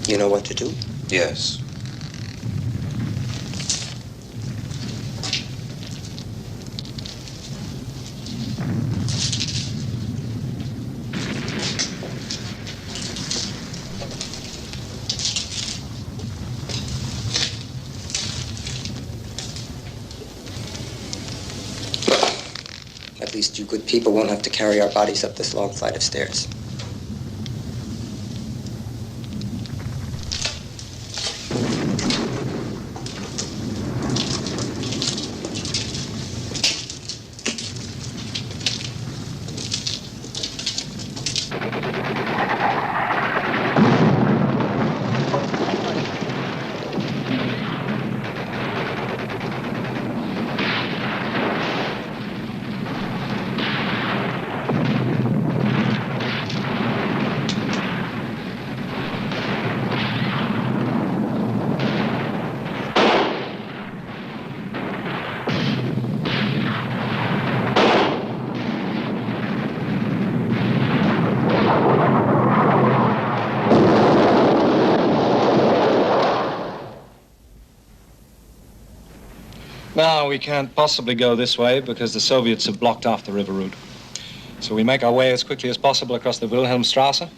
You know what to do? Yes. At least you good people won't have to carry our bodies up this long flight of stairs. Now, we can't possibly go this way because the Soviets have blocked off the river route. So we make our way as quickly as possible across the Wilhelmstrasse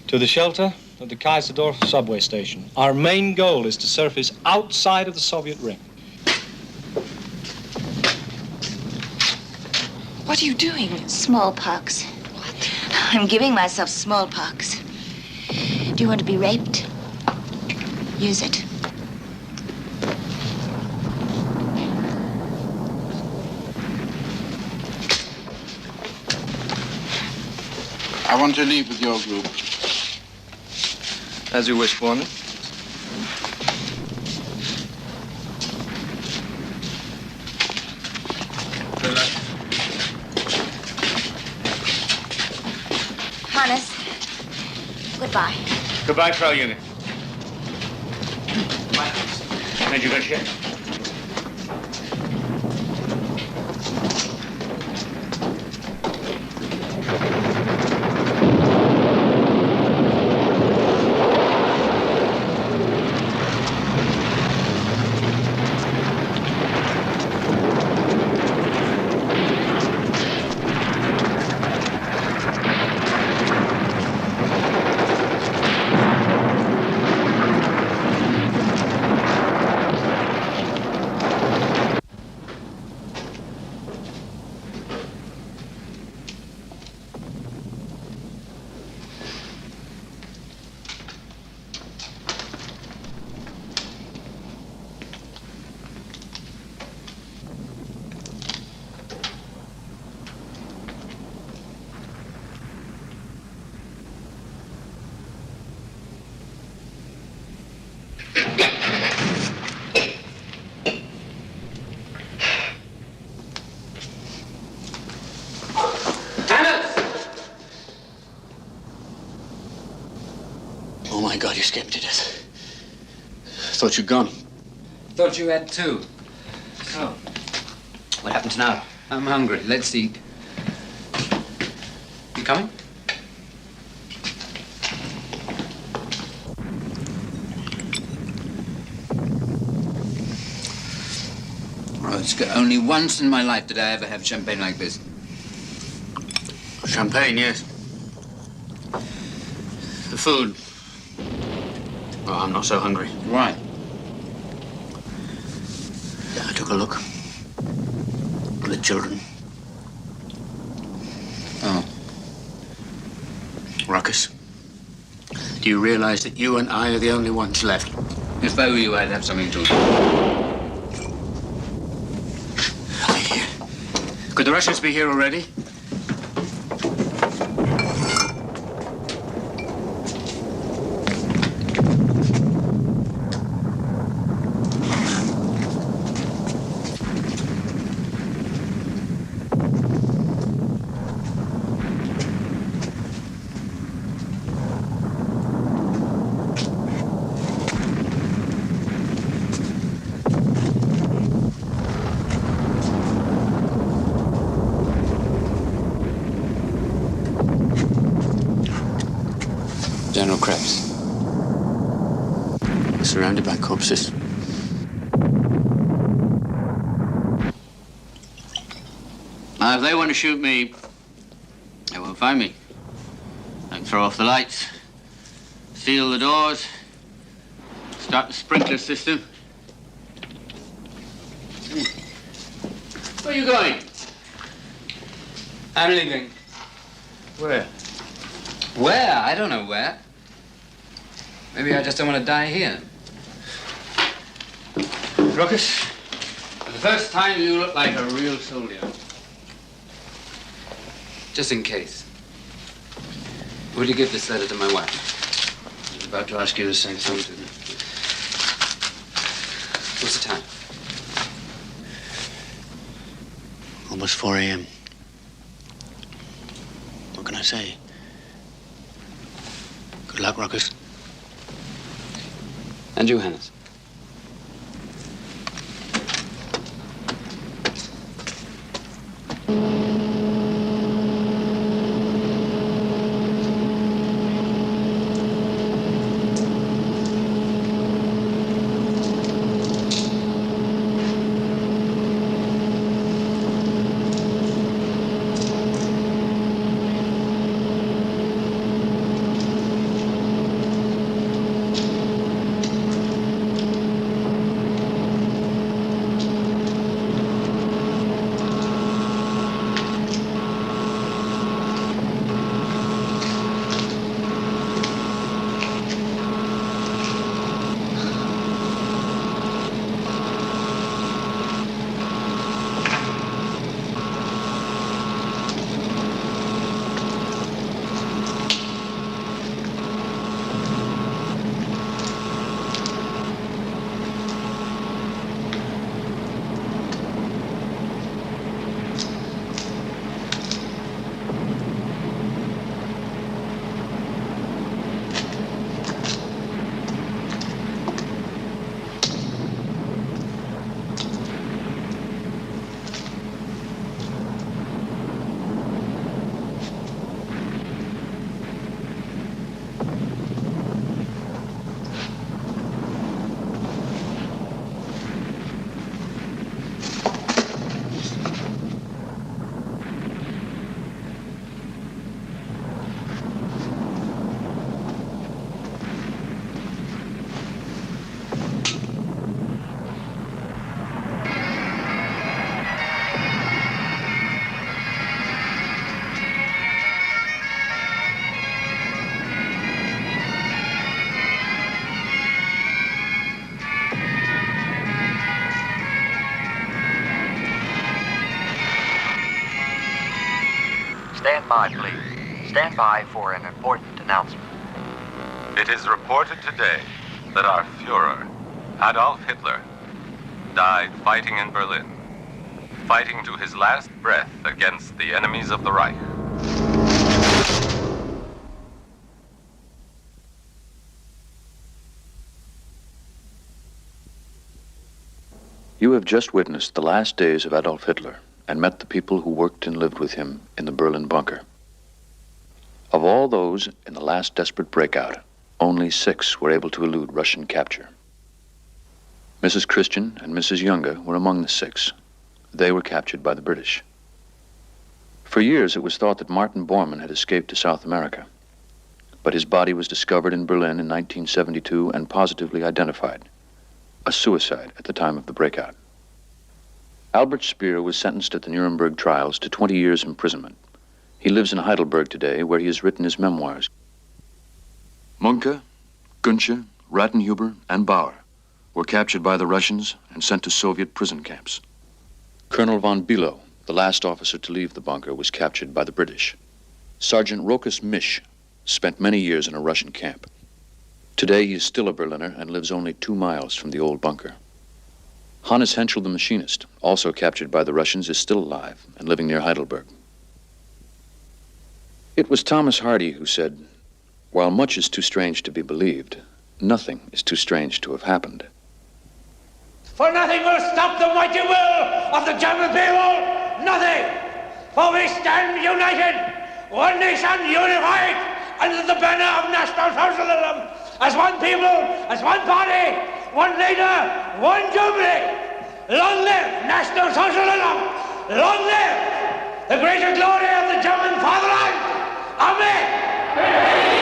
to the shelter of the Kaiserdorf subway station. Our main goal is to surface outside of the Soviet ring. What are you doing? Smallpox. What? I'm giving myself smallpox. Do you want to be raped? Use it. I want to leave with your group. As you wish, Foreman. Good luck. Hannes, goodbye. Goodbye, Frau Unit. Major Garcia. Oh, my God, you scared me to death. Thought you'd gone. Thought you had too. So, What happens now? I'm hungry. Let's eat. You coming? Oh, it's only once in my life did I ever have champagne like this. Champagne, yes. The food. Oh, I'm not so hungry. Right. Yeah, I took a look. The children. Oh. Ruckus. Do you realize that you and I are the only ones left? If I were you, I'd have something to eat. Could the Russians be here already? General Krebs. We're surrounded by corpses. Now, if they want to shoot me, they won't find me. I can throw off the lights, seal the doors, start the sprinkler system. Where are you going? I'm leaving. Where? Where? I don't know where. Maybe I just don't want to die here. Ruckus, for the first time you look like a real soldier. Just in case. Will you give this letter to my wife? I was about to ask you the same thing. What's the time? Almost 4 a.m. What can I say? Good luck, Ruckus. And you, Hannes. Stand by, please. Stand by for an important announcement. It is reported today that our Führer, Adolf Hitler, died fighting in Berlin, fighting to his last breath against the enemies of the Reich. You have just witnessed the last days of Adolf Hitler and met the people who worked and lived with him in the Berlin bunker. Of all those in the last desperate breakout, only 6 were able to elude Russian capture. Mrs. Christian and Mrs. Younger were among the 6. They were captured by the British. For years, it was thought that Martin Bormann had escaped to South America, but his body was discovered in Berlin in 1972 and positively identified. A suicide at the time of the breakout. Albert Speer was sentenced at the Nuremberg trials to 20 years imprisonment. He lives in Heidelberg today, where he has written his memoirs. Munke, Günche, Rattenhuber, and Bauer were captured by the Russians and sent to Soviet prison camps. Colonel von Bülow, the last officer to leave the bunker, was captured by the British. Sergeant Rokas Misch spent many years in a Russian camp. Today, he is still a Berliner and lives only 2 miles from the old bunker. Hannes Henschel, the machinist, also captured by the Russians, is still alive and living near Heidelberg. It was Thomas Hardy who said, "While much is too strange to be believed, nothing is too strange to have happened." For nothing will stop the mighty will of the German people. Nothing. For we stand united, one nation unified, under the banner of National Socialism, as one people, as one party, one leader, one jubilee. Long live National Socialism! Long live the greater glory of the German fatherland! Amen!